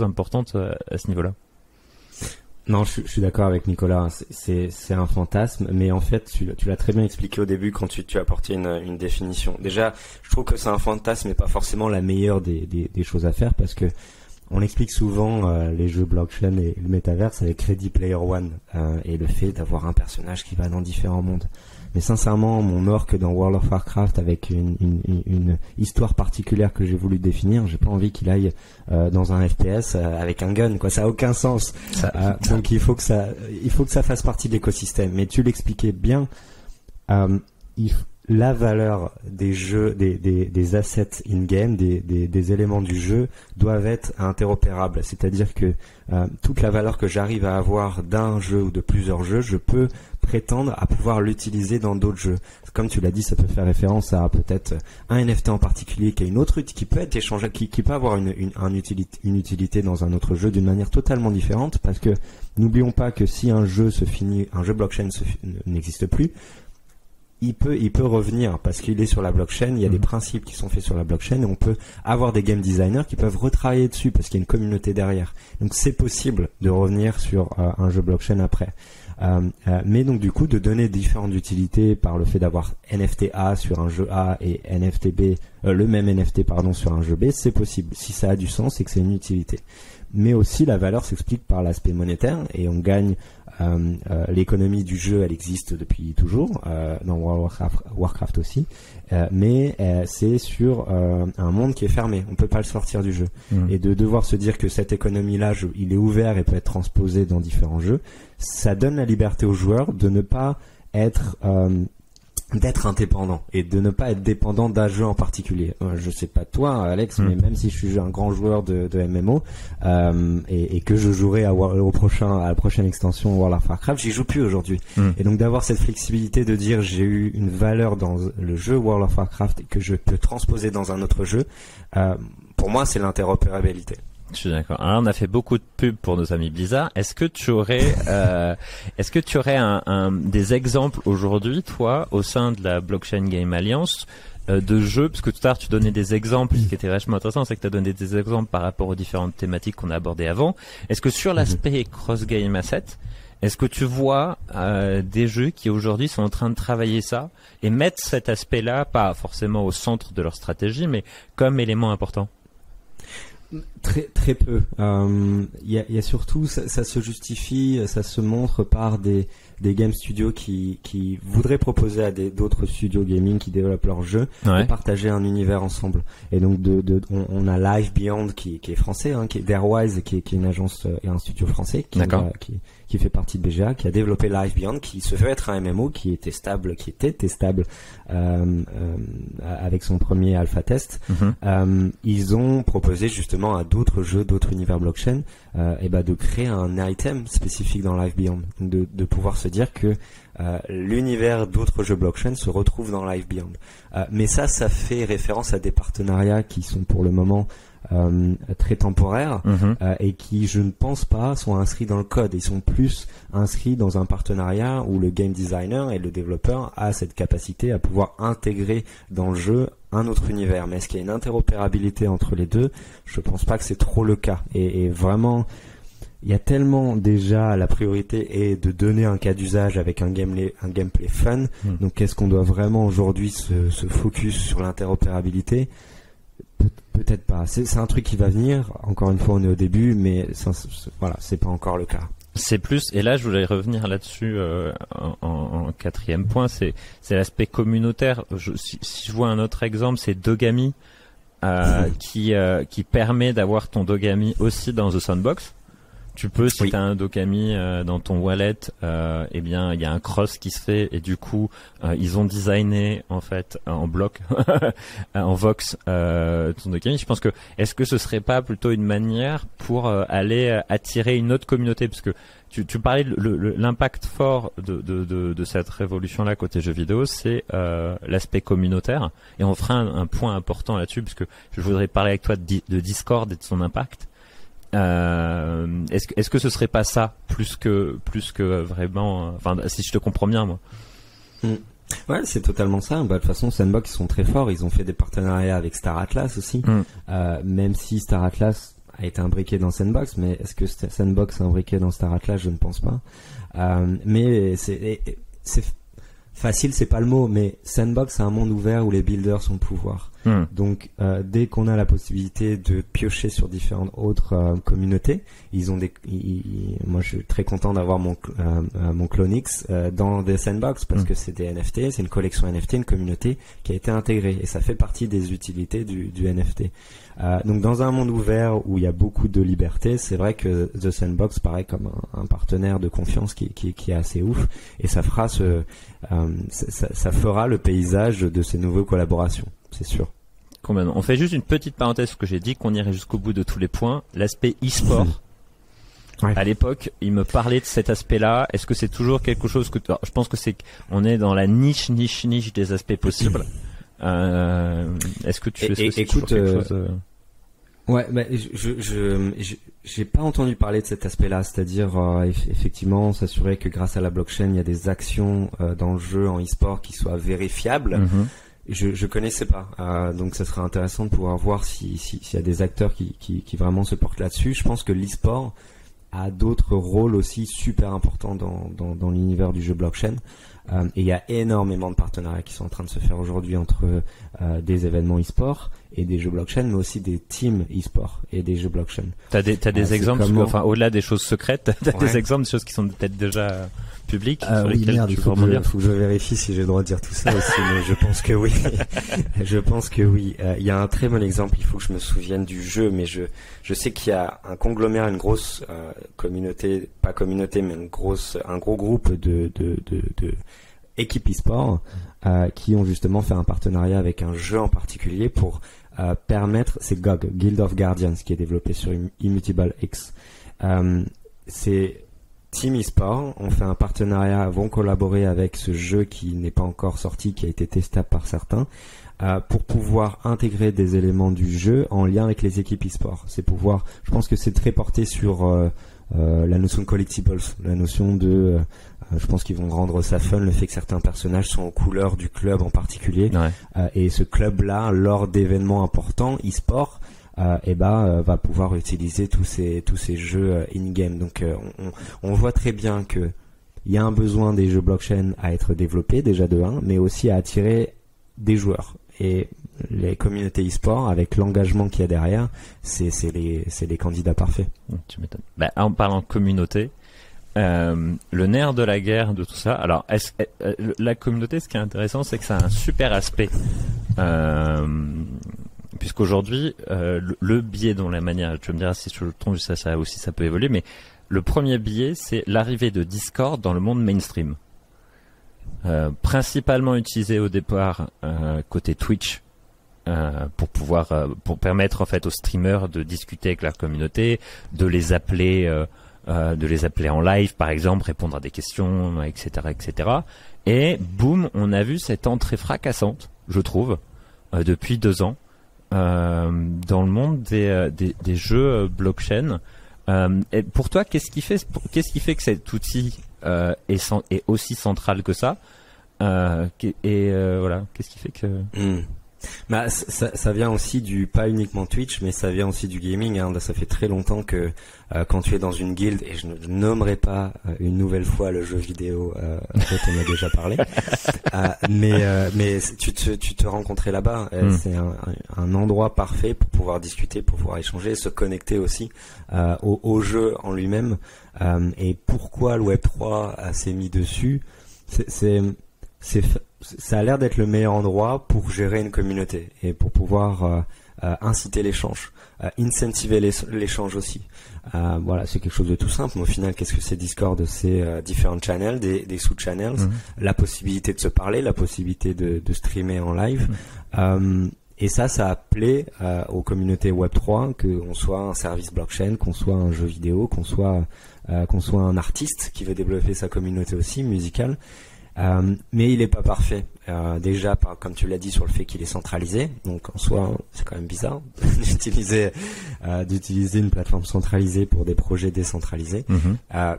importantes à ce niveau-là? Non, je suis d'accord avec Nicolas. C'est un fantasme, mais en fait, tu l'as très bien expliqué au début quand tu as apporté une définition. Déjà, je trouve que c'est un fantasme et pas forcément la meilleure des choses à faire, parce que On explique souvent les jeux blockchain et le métaverse avec Ready Player One et le fait d'avoir un personnage qui va dans différents mondes. Mais sincèrement, mon orc dans World of Warcraft avec une histoire particulière que j'ai voulu définir, j'ai pas envie qu'il aille dans un FPS avec un gun, quoi. Ça a aucun sens. Donc il faut que ça fasse partie de l'écosystème. Mais tu l'expliquais bien. La valeur des jeux, des assets in-game, des éléments du jeu doivent être interopérables. C'est-à-dire que toute la valeur que j'arrive à avoir d'un jeu ou de plusieurs jeux, je peux prétendre à pouvoir l'utiliser dans d'autres jeux. Comme tu l'as dit, ça peut faire référence à peut-être un NFT en particulier qui a une autre qui peut être échangé, qui peut avoir une utilité dans un autre jeu d'une manière totalement différente, parce que n'oublions pas que si un jeu blockchain n'existe plus, il peut revenir parce qu'il est sur la blockchain, il y a des principes qui sont faits sur la blockchain et on peut avoir des game designers qui peuvent retravailler dessus parce qu'il y a une communauté derrière. Donc c'est possible de revenir sur un jeu blockchain après. Mais donc du coup de donner différentes utilités par le fait d'avoir NFT A sur un jeu A et NFT B, le même NFT sur un jeu B, c'est possible si ça a du sens et que c'est une utilité. Mais aussi la valeur s'explique par l'aspect monétaire et on gagne l'économie du jeu, elle existe depuis toujours dans World of Warcraft aussi, mais c'est sur un monde qui est fermé, on peut pas le sortir du jeu. Et de devoir se dire que cette économie-là, il est ouvert et peut être transposé dans différents jeux, ça donne la liberté aux joueurs de ne pas être d'être indépendant et de ne pas être dépendant d'un jeu en particulier. Je sais pas toi, Alex, mais même si je suis un grand joueur de MMO et que je jouerai à la prochaine extension World of Warcraft, j'y joue plus aujourd'hui. Et donc d'avoir cette flexibilité de dire j'ai eu une valeur dans le jeu World of Warcraft et que je peux transposer dans un autre jeu, pour moi c'est l'interopérabilité. Je suis d'accord. Alors, on a fait beaucoup de pubs pour nos amis Blizzard. Est-ce que tu aurais des exemples aujourd'hui, toi, au sein de la Blockchain Game Alliance, de jeux, parce que tout à l'heure tu donnais des exemples, ce qui était vachement intéressant, c'est que tu as donné des exemples par rapport aux différentes thématiques qu'on a abordées avant. Est-ce que sur l'aspect cross-game asset, est-ce que tu vois des jeux qui aujourd'hui sont en train de travailler ça et mettre cet aspect-là, pas forcément au centre de leur stratégie, mais comme élément important? Très peu. Il y a surtout, ça se justifie, ça se montre par des game studios qui voudraient proposer à d'autres studios gaming qui développent leurs jeux de partager un univers ensemble. Et donc on a Live Beyond qui est français, qui est d'Airwise, qui est une agence et un studio français qui fait partie de BGA, qui a développé Live Beyond, qui se veut être un MMO qui était testable avec son premier alpha test. Ils ont proposé justement à d'autres jeux, d'autres univers blockchain, de créer un item spécifique dans Live Beyond, de pouvoir se dire que l'univers d'autres jeux blockchain se retrouve dans Live Beyond. Mais ça fait référence à des partenariats qui sont pour le moment très temporaires et qui, je ne pense pas, sont inscrits dans le code. Ils sont plus inscrits dans un partenariat où le game designer et le développeur a cette capacité à pouvoir intégrer dans le jeu un autre univers. Mais est-ce qu'il y a une interopérabilité entre les deux? Je pense pas que c'est trop le cas. Et vraiment, il y a tellement déjà la priorité est de donner un cas d'usage avec un gameplay fun. Donc est-ce qu'on doit vraiment aujourd'hui se focus sur l'interopérabilité? Peut-être pas. C'est un truc qui va venir. Encore une fois, on est au début, mais voilà, c'est pas encore le cas. C'est plus, et là je voulais revenir là-dessus en quatrième point, c'est l'aspect communautaire. Si je vois un autre exemple, c'est Dogami qui permet d'avoir ton Dogami aussi dans The Sandbox. Tu peux, si tu as un Dogami dans ton wallet, eh bien il y a un cross qui se fait et du coup ils ont designé en fait en bloc en vox ton Dogami. Je pense que est-ce que ce serait pas plutôt une manière pour aller attirer une autre communauté, parce que tu parlais de l'impact fort de cette révolution là côté jeux vidéo, c'est l'aspect communautaire, et on fera un point important là-dessus parce que je voudrais parler avec toi de Discord et de son impact. Est-ce que ce serait pas ça plus que vraiment, enfin si je te comprends bien moi. Ouais, c'est totalement ça. De toute façon, Sandbox, ils sont très forts. Ils ont fait des partenariats avec Star Atlas aussi. Même si Star Atlas a été imbriqué dans Sandbox, mais est-ce que Sandbox est imbriqué dans Star Atlas? Je ne pense pas. Mais c'est facile, c'est pas le mot, mais Sandbox, c'est un monde ouvert où les builders ont le pouvoir. Donc dès qu'on a la possibilité de piocher sur différentes autres communautés, moi je suis très content d'avoir mon Clonix dans des sandbox parce que c'est des NFT, c'est une collection NFT, une communauté qui a été intégrée et ça fait partie des utilités du NFT. Donc dans un monde ouvert où il y a beaucoup de liberté, c'est vrai que The Sandbox paraît comme un partenaire de confiance qui est assez ouf et ça fera ça fera le paysage de ces nouvelles collaborations, c'est sûr. Complètement. On fait juste une petite parenthèse parce que j'ai dit qu'on irait jusqu'au bout de tous les points. L'aspect e-sport. Ouais. À l'époque, il me parlait de cet aspect-là. Est-ce que c'est toujours quelque chose que je pense que on est dans la niche des aspects possibles. Est-ce que tu écoute, quelque chose Ouais, bah, j'ai pas entendu parler de cet aspect-là, c'est-à-dire effectivement s'assurer que grâce à la blockchain, il y a des actions dans le jeu en e-sport qui soient vérifiables. Je connaissais pas, donc ça serait intéressant de pouvoir voir s'il y a des acteurs qui vraiment se portent là-dessus. Je pense que l'e-sport a d'autres rôles aussi super importants dans l'univers du jeu blockchain. Et il y a énormément de partenariats qui sont en train de se faire aujourd'hui entre des événements e-sport et des jeux blockchain, mais aussi des teams e-sport et des jeux blockchain. T'as des exemples, enfin au-delà des choses secrètes, t'as des exemples de choses qui sont peut-être déjà publiques sur lesquelles il faut que je vérifie si j'ai le droit de dire tout ça aussi, mais je pense que oui. Je pense que oui. Il y a un très bon exemple. Il faut que je me souvienne du jeu, mais je sais qu'il y a un conglomérat, une grosse communauté, pas communauté, mais un gros groupe de équipes e-sport qui ont justement fait un partenariat avec un jeu en particulier pour permettre, c'est GOG, Guild of Guardians, qui est développé sur Immutable X. C'est Team eSport, on fait un partenariat, vont collaborer avec ce jeu qui n'est pas encore sorti, qui a été testable par certains, pour pouvoir intégrer des éléments du jeu en lien avec les équipes e-sport. Je pense que c'est très porté sur la notion de collectibles, la notion de je pense qu'ils vont rendre ça fun, le fait que certains personnages sont aux couleurs du club en particulier. Ouais. Et ce club-là, lors d'événements importants, e-sport, va pouvoir utiliser tous ces jeux in-game. Donc on voit très bien que il y a un besoin des jeux blockchain à être développés, déjà de 1, mais aussi à attirer des joueurs. Et les communautés e-sport, avec l'engagement qu'il y a derrière, c'est les candidats parfaits. Tu m'étonnes. En parlant de communauté, le nerf de la guerre de tout ça. Alors, la communauté, ce qui est intéressant, c'est que ça a un super aspect, puisqu'aujourd'hui, le biais dont la manière, tu vas me dire si je le trompe, ça aussi, ça peut évoluer, mais le premier biais, c'est l'arrivée de Discord dans le monde mainstream, principalement utilisé au départ côté Twitch. Pour permettre en fait aux streamers de discuter avec leur communauté, de les appeler en live par exemple, répondre à des questions, etc. Et boum, on a vu cette entrée fracassante, je trouve, depuis 2 ans dans le monde des jeux blockchain. Et pour toi, qu'est-ce qui fait que cet outil est aussi central que ça, voilà, qu'est-ce qui fait que ça vient aussi pas uniquement Twitch, mais ça vient aussi du gaming. Ça fait très longtemps que quand tu es dans une guilde, et je ne nommerai pas une nouvelle fois le jeu vidéo dont on a déjà parlé, mais tu te rencontrais là-bas. C'est un endroit parfait pour pouvoir discuter, pour pouvoir échanger, se connecter aussi au jeu en lui-même. Et pourquoi le Web3 s'est mis dessus, ça a l'air d'être le meilleur endroit pour gérer une communauté et pour pouvoir inciter l'échange, incentiver l'échange aussi. Voilà, c'est quelque chose de tout simple, mais au final, qu'est-ce que c'est Discord? C'est différents channels, des sous-channels, la possibilité de se parler, la possibilité de streamer en live. Et ça a plaît aux communautés Web3, qu'on soit un service blockchain, qu'on soit un jeu vidéo, qu'on soit un artiste qui veut développer sa communauté aussi musicale. Mais il est pas parfait. Déjà, comme tu l'as dit, sur le fait qu'il est centralisé. Donc en soi, c'est quand même bizarre d'utiliser une plateforme centralisée pour des projets décentralisés.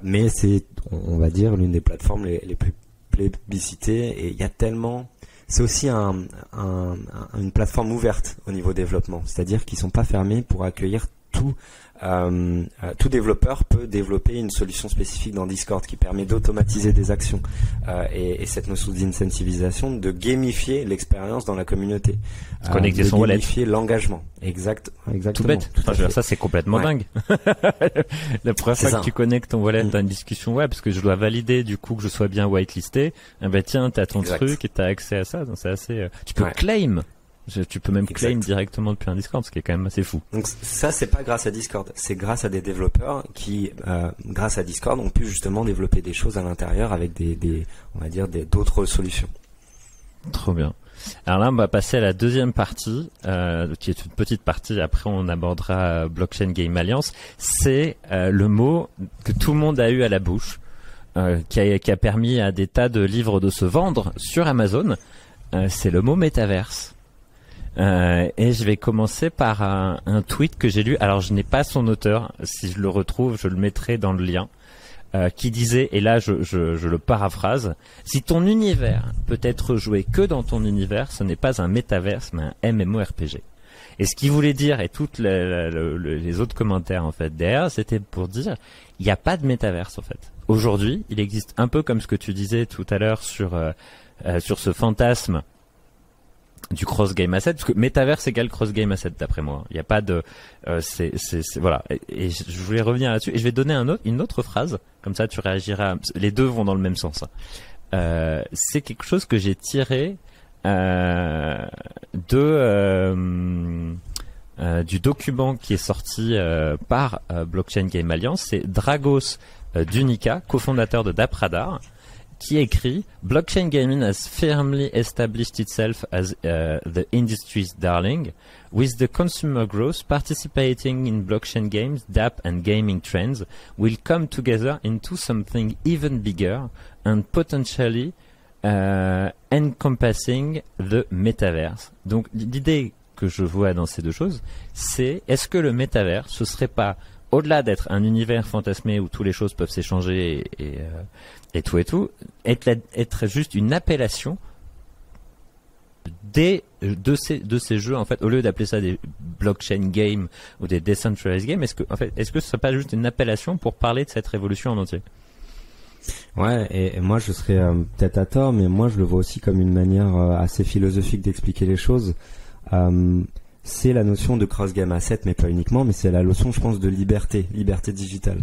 Mais c'est, on va dire, l'une des plateformes les plus plébiscitées. Et il y a tellement. C'est aussi une plateforme ouverte au niveau développement. C'est-à-dire qu'ils sont pas fermés pour accueillir tout développeur peut développer une solution spécifique dans Discord qui permet d'automatiser des actions et cette notion d'incentivisation, de gamifier l'expérience dans la communauté, connecter son wallet, gamifier l'engagement. Exactement. Tout bête. Ça c'est complètement dingue. La première fois que tu connectes ton wallet dans une discussion web, parce que je dois valider du coup que je sois bien whitelisté, tiens, t'as ton truc et t'as accès à ça, donc c'est assez. Tu peux claim. Tu peux même claim directement depuis un Discord, ce qui est quand même assez fou. Donc ça, c'est pas grâce à Discord, c'est grâce à des développeurs qui, grâce à Discord, ont pu justement développer des choses à l'intérieur avec d'autres solutions. Trop bien. Alors là, on va passer à la deuxième partie, qui est une petite partie. Après, on abordera Blockchain Game Alliance. C'est le mot que tout le monde a eu à la bouche, qui a permis à des tas de livres de se vendre sur Amazon. C'est le mot métaverse. Et je vais commencer par un tweet que j'ai lu. Alors, je n'ai pas son auteur. Si je le retrouve, je le mettrai dans le lien. Qui disait, et là je le paraphrase, si ton univers peut être joué que dans ton univers, ce n'est pas un métaverse, mais un MMORPG. Et ce qu'il voulait dire, et toutes les autres commentaires en fait derrière, c'était pour dire, il n'y a pas de métaverse en fait. Aujourd'hui, il existe un peu comme ce que tu disais tout à l'heure sur ce fantasme du cross game asset, parce que métaverse égale cross game asset d'après moi. Il n'y a pas de, c'est voilà. Et je voulais revenir là-dessus et je vais donner une autre phrase, comme ça tu réagiras. Les deux vont dans le même sens. C'est quelque chose que j'ai tiré du document qui est sorti par Blockchain Game Alliance. C'est Dragos Dunica, cofondateur de DappRadar, qui écrit Blockchain gaming has firmly established itself as the industry's darling. With the consumer growth, participating in blockchain games, DApp and gaming trends will come together into something even bigger and potentially encompassing the metaverse. Donc l'idée que je vois dans ces deux choses, c'est est-ce que le metaverse, ce serait pas, au-delà d'être un univers fantasmé où toutes les choses peuvent s'échanger et tout, être juste une appellation de ces jeux en fait, au lieu d'appeler ça des blockchain games ou des decentralized games, est-ce que ce serait pas juste une appellation pour parler de cette révolution en entier? Ouais, et moi je serais peut-être à tort, mais moi je le vois aussi comme une manière assez philosophique d'expliquer les choses. C'est la notion de cross-game asset, mais pas uniquement, mais c'est la notion, je pense, de liberté digitale.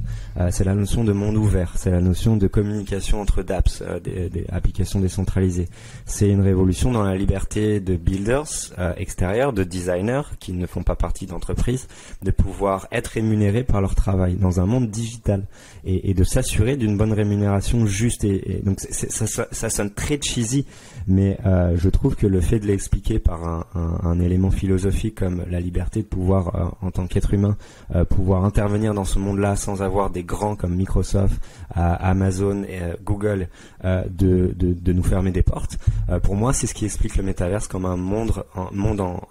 C'est la notion de monde ouvert, c'est la notion de communication entre dApps, des applications décentralisées. C'est une révolution dans la liberté de builders extérieurs, de designers qui ne font pas partie d'entreprises, de pouvoir être rémunérés par leur travail dans un monde digital et de s'assurer d'une bonne rémunération juste. Et donc ça sonne très cheesy, mais je trouve que le fait de l'expliquer par un élément philosophique comme la liberté de pouvoir, en tant qu'être humain, pouvoir intervenir dans ce monde-là sans avoir des grands comme Microsoft, Amazon, et, Google, de nous fermer des portes. Pour moi, c'est ce qui explique le métaverse comme un monde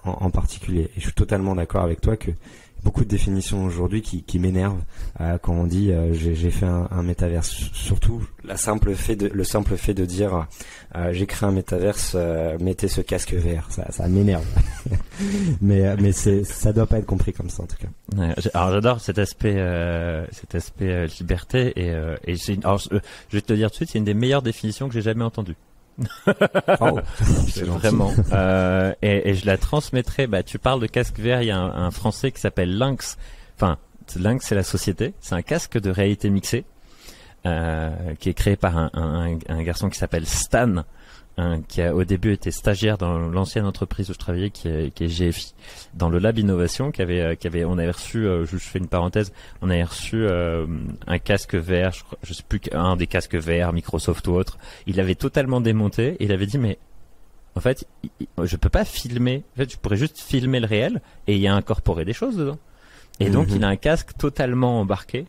en particulier. Et je suis totalement d'accord avec toi que beaucoup de définitions aujourd'hui qui m'énervent quand on dit j'ai fait un métaverse. Surtout le simple fait de dire j'ai créé un métaverse, mettez ce casque vert, ça m'énerve. mais ça doit pas être compris comme ça en tout cas. Ouais, alors j'adore cet aspect liberté et je vais te le dire tout de suite, c'est une des meilleures définitions que j'ai jamais entendues. Oh, vraiment et je la transmettrai. Tu parles de casque vert, il y a un français qui s'appelle Lynx, enfin Lynx c'est la société, c'est un casque de réalité mixée qui est créé par un garçon qui s'appelle Stan, qui a au début été stagiaire dans l'ancienne entreprise où je travaillais, qui est GFI, dans le lab innovation, on avait reçu, je fais une parenthèse, on avait reçu un casque vert, je sais plus, un des casques verts, Microsoft ou autre. Il l'avait totalement démonté et il avait dit mais en fait je peux pas filmer, en fait je pourrais juste filmer le réel et y incorporer des choses dedans. Et donc il a un casque totalement embarqué.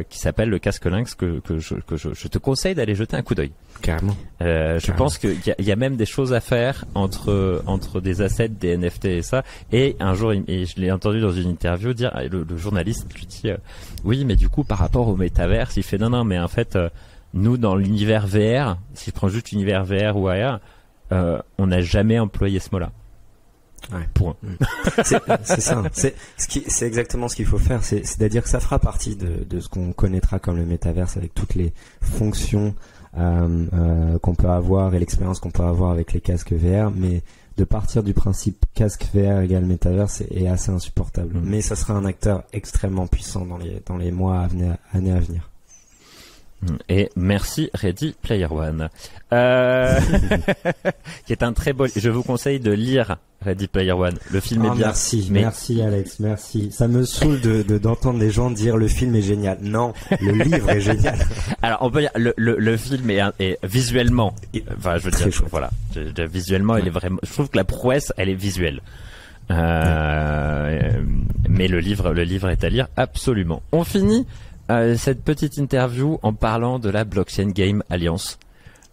Qui s'appelle le casque Lynx que je te conseille d'aller jeter un coup d'œil. Carrément. Je pense qu'il y a même des choses à faire entre des assets, des NFT et ça. Et un jour, et je l'ai entendu dans une interview dire, le journaliste lui dit oui, mais du coup par rapport au métaverse, il fait non, mais en fait nous dans l'univers VR, si je prends juste l'univers VR ou AR, on n'a jamais employé ce mot-là. Ouais. Point. C'est ça. C'est exactement ce qu'il faut faire. C'est-à-dire que ça fera partie de ce qu'on connaîtra comme le métaverse avec toutes les fonctions qu'on peut avoir et l'expérience qu'on peut avoir avec les casques VR, mais de partir du principe casque VR égale métaverse est assez insupportable. Mais ça sera un acteur extrêmement puissant dans les mois années à venir. Et merci Ready Player One, qui est un très beau. Je vous conseille de lire Ready Player One. Le film est bien. Merci Alex, merci. Ça me saoule d'entendre les gens dire le film est génial. Non, le livre est génial. Alors on peut dire le film est visuellement. Enfin, je veux dire, voilà, visuellement, il est vraiment. Je trouve que la prouesse, elle est visuelle. Mais le livre est à lire absolument. On finit cette petite interview en parlant de la Blockchain Game Alliance,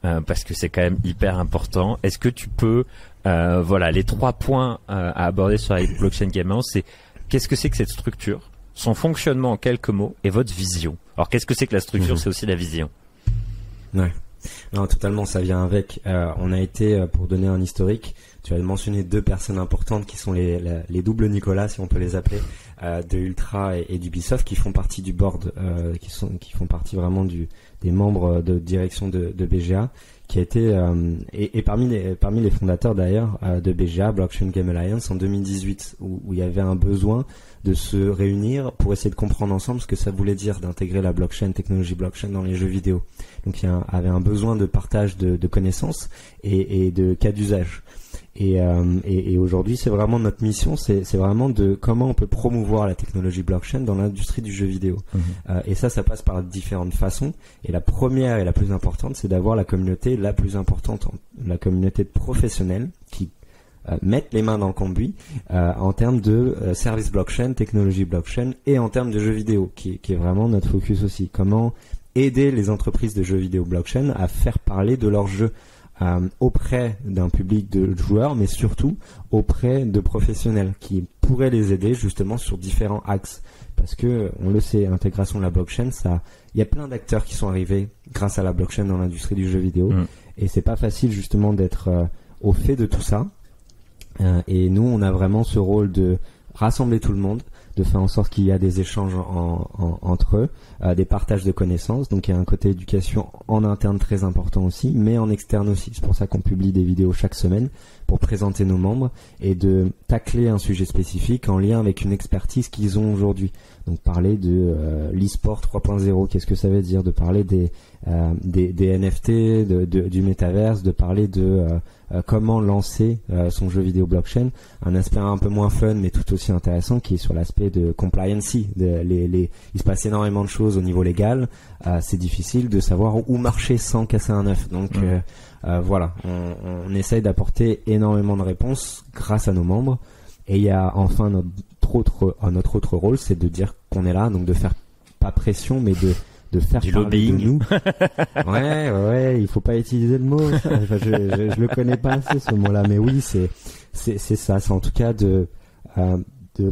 parce que c'est quand même hyper important. Est-ce que tu peux, les 3 points à aborder sur la Blockchain Game Alliance, c'est qu'est-ce que c'est que cette structure, son fonctionnement en quelques mots et votre vision. Alors qu'est-ce que c'est que la structure? C'est aussi la vision. Ouais. Non, totalement, ça vient avec. On a été, pour donner un historique, tu as mentionné 2 personnes importantes qui sont les doubles Nicolas, si on peut les appeler, de Ultra et d'Ubisoft, qui font partie du board, qui font partie vraiment des membres de direction de BGA, qui a été et parmi les fondateurs d'ailleurs de BGA, Blockchain Game Alliance, en 2018, où il y avait un besoin de se réunir pour essayer de comprendre ensemble ce que ça voulait dire d'intégrer la technologie blockchain dans les jeux vidéo. Donc il y avait un besoin de partage de connaissances et de cas d'usage. Et aujourd'hui, c'est vraiment notre mission, c'est vraiment de comment on peut promouvoir la technologie blockchain dans l'industrie du jeu vidéo. Et ça passe par différentes façons. Et la première et la plus importante, c'est d'avoir la communauté la plus importante, la communauté de professionnels qui mettent les mains dans le cambouis en termes de services blockchain, technologie blockchain et en termes de jeux vidéo, qui est vraiment notre focus aussi. Comment aider les entreprises de jeux vidéo blockchain à faire parler de leurs jeux auprès d'un public de joueurs, mais surtout auprès de professionnels qui pourraient les aider justement sur différents axes. Parce que, on le sait, l'intégration de la blockchain, il y a plein d'acteurs qui sont arrivés grâce à la blockchain dans l'industrie du jeu vidéo. Et c'est pas facile justement d'être au fait de tout ça. Et nous, on a vraiment ce rôle de rassembler tout le monde, de faire en sorte qu'il y a des échanges entre eux, des partages de connaissances. Donc il y a un côté éducation en interne très important aussi, mais en externe aussi. C'est pour ça qu'on publie des vidéos chaque semaine pour présenter nos membres et de tacler un sujet spécifique en lien avec une expertise qu'ils ont aujourd'hui. Donc parler de l'e-sport 3.0, qu'est-ce que ça veut dire, de parler des NFT, du métaverse, de parler de comment lancer son jeu vidéo blockchain, un aspect un peu moins fun mais tout aussi intéressant qui est sur l'aspect de compliance. Il se passe énormément de choses au niveau légal, c'est difficile de savoir où marcher sans casser un œuf. Donc voilà, on essaye d'apporter énormément de réponses grâce à nos membres. Et il y a enfin notre autre rôle, c'est de dire qu'on est là, donc de faire pas pression mais de faire du parler lobbying. De nous. Ouais, il faut pas utiliser le mot. Enfin, je le connais pas assez ce mot-là, mais oui, c'est ça. C'est en tout cas de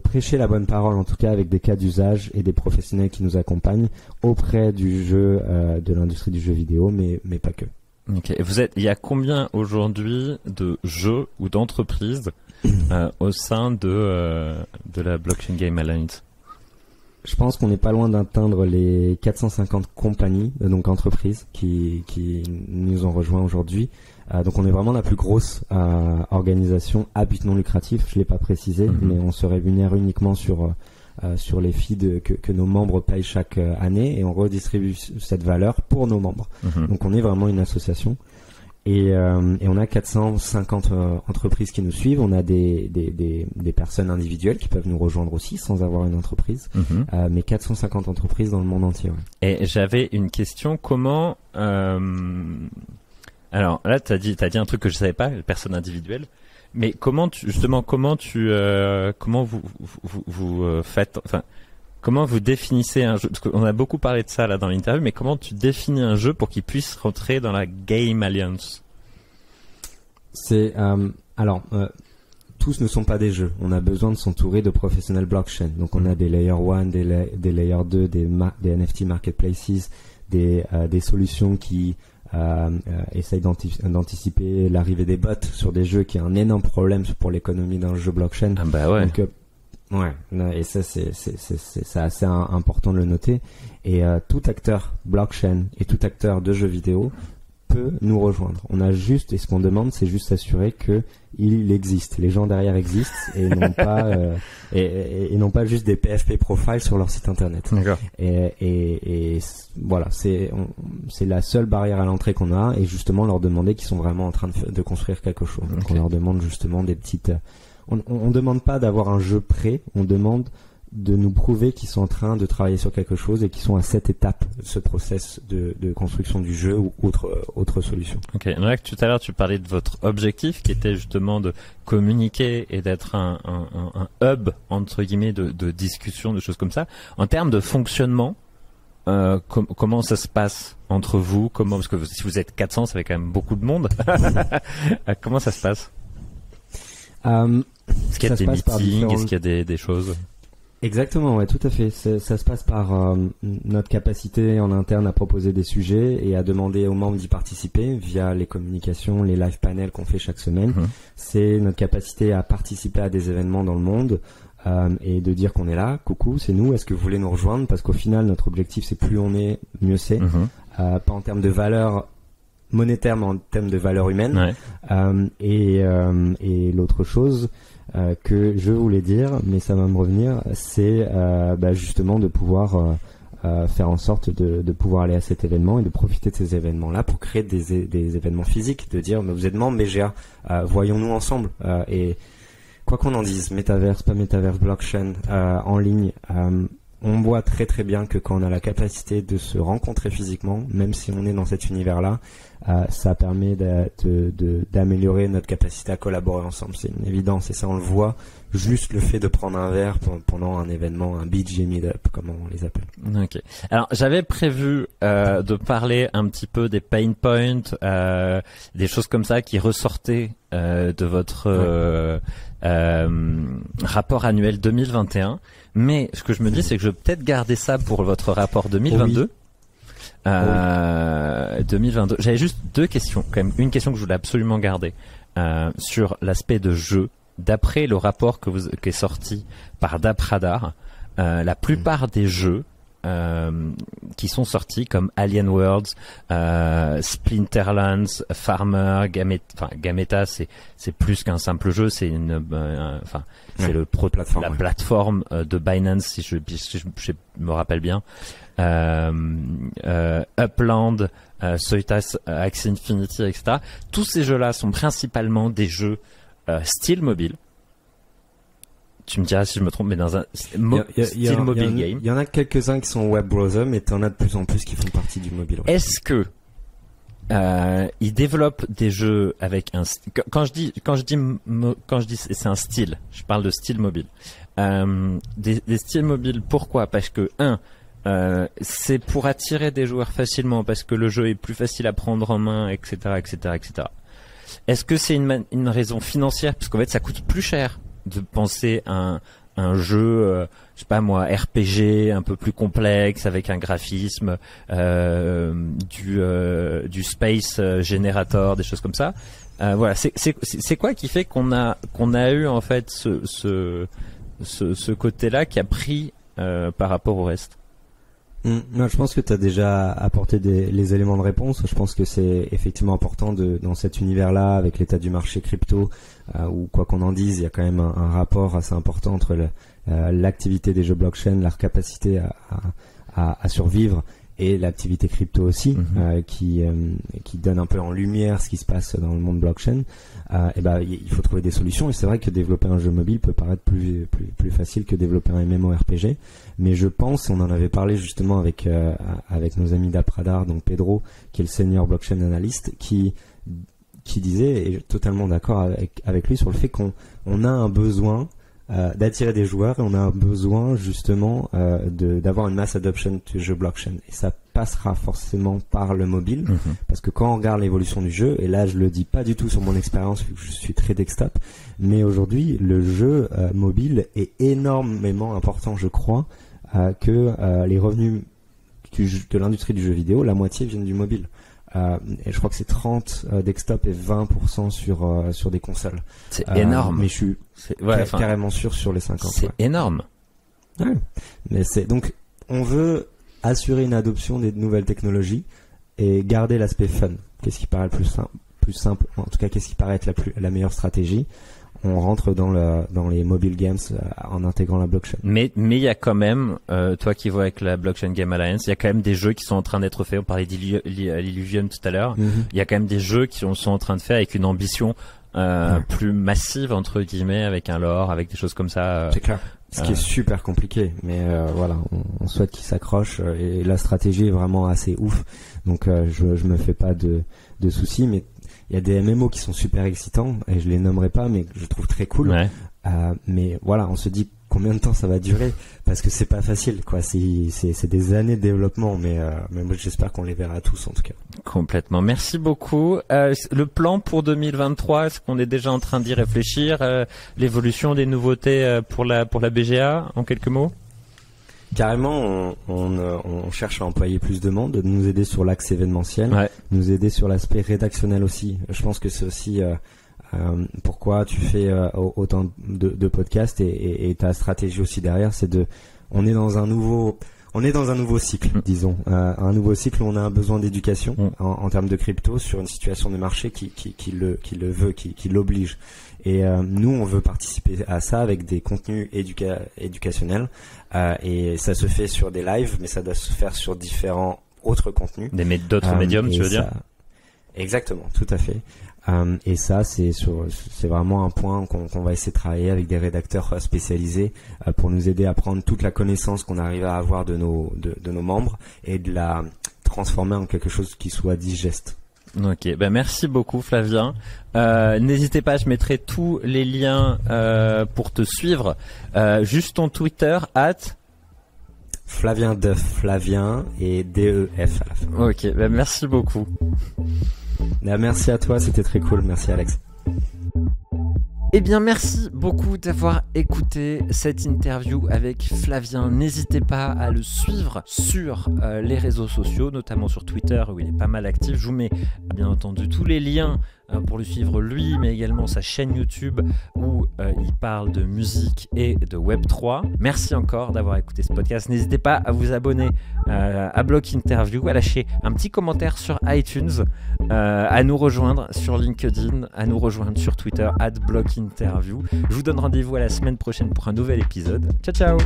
prêcher la bonne parole, en tout cas avec des cas d'usage et des professionnels qui nous accompagnent auprès du jeu, de l'industrie du jeu vidéo, mais pas que. Ok. Il y a combien aujourd'hui de jeux ou d'entreprises au sein de la Blockchain Game Alliance? Je pense qu'on n'est pas loin d'atteindre les 450 compagnies, donc entreprises, qui nous ont rejoints aujourd'hui. Donc on est vraiment la plus grosse organisation à but non lucratif. Je l'ai pas précisé, mais on se rémunère uniquement sur les fees que nos membres payent chaque année et on redistribue cette valeur pour nos membres. Donc on est vraiment une association. Et on a 450 entreprises qui nous suivent. On a des personnes individuelles qui peuvent nous rejoindre aussi sans avoir une entreprise. Mais 450 entreprises dans le monde entier. Ouais. Et j'avais une question. Comment alors là, t'as dit un truc que je savais pas, personne individuelle. Mais comment vous faites, enfin, comment vous définissez un jeu? Parce qu'on a beaucoup parlé de ça là dans l'interview, mais comment tu définis un jeu pour qu'il puisse rentrer dans la Game Alliance? C'est tous ne sont pas des jeux. On a besoin de s'entourer de professionnels blockchain. Donc on a des layer 1, des layer 2, des NFT marketplaces, des solutions qui essayent d'anticiper l'arrivée des bots sur des jeux, qui est un énorme problème pour l'économie d'un jeu blockchain. Ah bah ouais. Donc, et ça c'est assez important de le noter. Et tout acteur blockchain et tout acteur de jeux vidéo peut nous rejoindre. On a juste, et ce qu'on demande, c'est juste s'assurer que il existe. Les gens derrière existent et non pas et non pas juste des PFP profiles sur leur site internet. D'accord. Et voilà, c'est la seule barrière à l'entrée qu'on a, et justement leur demander qu'ils sont vraiment en train de construire quelque chose. Donc Okay. on leur demande justement des petites. On demande pas d'avoir un jeu prêt, on demande de nous prouver qu'ils sont en train de travailler sur quelque chose et qu'ils sont à cette étape, ce process de construction du jeu ou autre solution. Ok. Donc, tout à l'heure, tu parlais de votre objectif qui était justement de communiquer et d'être un hub, entre guillemets, de discussion, de choses comme ça. En termes de fonctionnement, comment ça se passe entre vous? Parce que si vous êtes 400, ça fait quand même beaucoup de monde. Comment ça se passe? Est-ce qu'il y a des meetings? Est-ce qu'il y a des choses? Exactement, ouais, tout à fait. Ça se passe par notre capacité en interne à proposer des sujets et à demander aux membres d'y participer via les communications, les live panels qu'on fait chaque semaine. C'est notre capacité à participer à des événements dans le monde et de dire qu'on est là, coucou, c'est nous, est-ce que vous voulez nous rejoindre? Parce qu'au final, notre objectif, c'est plus on est, mieux c'est. Pas en termes de valeur monétaire, mais en termes de valeur humaine. Ouais. Et l'autre chose que je voulais dire, mais ça va me revenir, c'est justement de pouvoir faire en sorte de pouvoir aller à cet événement et de profiter de ces événements-là pour créer des événements physiques, de dire mais vous êtes membre BGA, voyons-nous ensemble. Et quoi qu'on en dise, métaverse, pas métaverse, blockchain, en ligne, on voit très très bien que quand on a la capacité de se rencontrer physiquement, même si on est dans cet univers-là, ça permet d'améliorer notre capacité à collaborer ensemble. C'est une évidence et ça on le voit. Juste le fait de prendre un verre pendant un événement, un BG Meetup, comme on les appelle. Ok. Alors j'avais prévu de parler un petit peu des pain points, des choses comme ça qui ressortaient de votre rapport annuel 2021. Mais ce que je me dis, c'est que je vais peut-être garder ça pour votre rapport 2022. Oui. 2022. J'avais juste deux questions, quand même. Une question que je voulais absolument garder sur l'aspect de jeu. D'après le rapport qui est sorti par DappRadar, la plupart des jeux qui sont sortis comme Alien Worlds, Splinterlands, Farmer, Gameta, c'est plus qu'un simple jeu, c'est c'est la plateforme de Binance, si je me rappelle bien. Upland, Soitas, Axie Infinity, etc. Tous ces jeux-là sont principalement des jeux style mobile. Tu me diras si je me trompe, mais dans un style mobile game. Il y en a quelques-uns qui sont web browser, mais t'en as de plus en plus qui font partie du mobile. Ouais. Est-ce que ils développent des jeux avec un quand je dis c'est un style, je parle de style mobile. Des styles mobiles, pourquoi? Parce que c'est pour attirer des joueurs facilement, parce que le jeu est plus facile à prendre en main, etc., etc., etc. Est-ce que c'est une raison financière, parce qu'en fait ça coûte plus cher de penser un jeu, je sais pas moi, RPG un peu plus complexe avec un graphisme, du space generator, des choses comme ça. Voilà, c'est quoi qui fait qu'on a eu en fait ce côté-là qui a pris par rapport au reste? Non, je pense que tu as déjà apporté les éléments de réponse. Je pense que c'est effectivement important dans cet univers-là, avec l'état du marché crypto, ou quoi qu'on en dise, il y a quand même un rapport assez important entre l'activité des jeux blockchain, leur capacité à survivre, et l'activité crypto aussi, qui donne un peu en lumière ce qui se passe dans le monde blockchain. Il faut trouver des solutions, et c'est vrai que développer un jeu mobile peut paraître plus facile que développer un MMORPG, mais je pense, on en avait parlé justement avec nos amis d'AppRadar, donc Pedro, qui est le senior blockchain analyst, qui disait, et totalement d'accord avec lui sur le fait qu'on a un besoin d'attirer des joueurs, et on a un besoin justement d'avoir une mass adoption du jeu blockchain, et ça passera forcément par le mobile, parce que quand on regarde l'évolution du jeu, et là je le dis pas du tout sur mon expérience vu que je suis très desktop, mais aujourd'hui le jeu mobile est énormément important, je crois, que les revenus de l'industrie du jeu vidéo, la moitié viennent du mobile. Et je crois que c'est 30 desktop et 20% sur des consoles. C'est énorme. Mais je suis carrément sûr sur les 50. C'est énorme. Ouais. Mais donc on veut assurer une adoption des nouvelles technologies et garder l'aspect fun. Qu'est-ce qui paraît le plus simple, en tout cas qu'est-ce qui paraît être la meilleure stratégie? On rentre dans les mobile games en intégrant la blockchain. Mais il y a quand même, toi qui vois avec la Blockchain Game Alliance, il y a quand même des jeux qui sont en train d'être faits. On parlait d'Illuvium tout à l'heure. Il y a quand même des jeux qui sont en train de faire avec une ambition plus massive entre guillemets, avec un lore, avec des choses comme ça. C'est clair. Ce qui est super compliqué, mais voilà, on souhaite qu'ils s'accrochent et la stratégie est vraiment assez ouf. Donc je me fais pas de soucis, mais il y a des MMO qui sont super excitants et je les nommerai pas, mais je trouve très cool. Ouais. Mais voilà, on se dit combien de temps ça va durer parce que c'est pas facile, quoi. C'est des années de développement, mais moi j'espère qu'on les verra tous en tout cas. Complètement. Merci beaucoup. Le plan pour 2023, est-ce qu'on est déjà en train d'y réfléchir? L'évolution des nouveautés pour la BGA, en quelques mots? Carrément, on cherche à employer plus de monde, de nous aider sur l'axe événementiel, nous aider sur l'aspect rédactionnel aussi. Je pense que c'est aussi pourquoi tu fais autant de podcasts et ta stratégie aussi derrière, on est dans un nouveau cycle, disons, un nouveau cycle où on a un besoin d'éducation en termes de crypto sur une situation de marché qui le veut, qui l'oblige. Et nous, on veut participer à ça avec des contenus éducationnels. Et ça se fait sur des lives, mais ça doit se faire sur différents autres contenus. D'autres médiums, tu veux dire? Exactement, tout à fait. Et ça, c'est vraiment un point qu'on va essayer de travailler avec des rédacteurs spécialisés pour nous aider à prendre toute la connaissance qu'on arrive à avoir de nos membres et de la transformer en quelque chose qui soit digeste. Ok, merci beaucoup Flavien. N'hésitez pas, je mettrai tous les liens pour te suivre. Juste ton Twitter Flavien Duff, Flavien et DEF à la fin. Ok, merci beaucoup. Merci à toi, c'était très cool. Merci Alex. Eh bien, merci beaucoup d'avoir écouté cette interview avec Flavien. N'hésitez pas à le suivre sur les réseaux sociaux, notamment sur Twitter où il est pas mal actif. Je vous mets bien entendu tous les liens pour le suivre lui, mais également sa chaîne YouTube où il parle de musique et de Web3. Merci encore d'avoir écouté ce podcast. N'hésitez pas à vous abonner à Block Interview, à lâcher un petit commentaire sur iTunes, à nous rejoindre sur LinkedIn, à nous rejoindre sur Twitter @BlockInterview. Je vous donne rendez-vous à la semaine prochaine pour un nouvel épisode. Ciao ciao.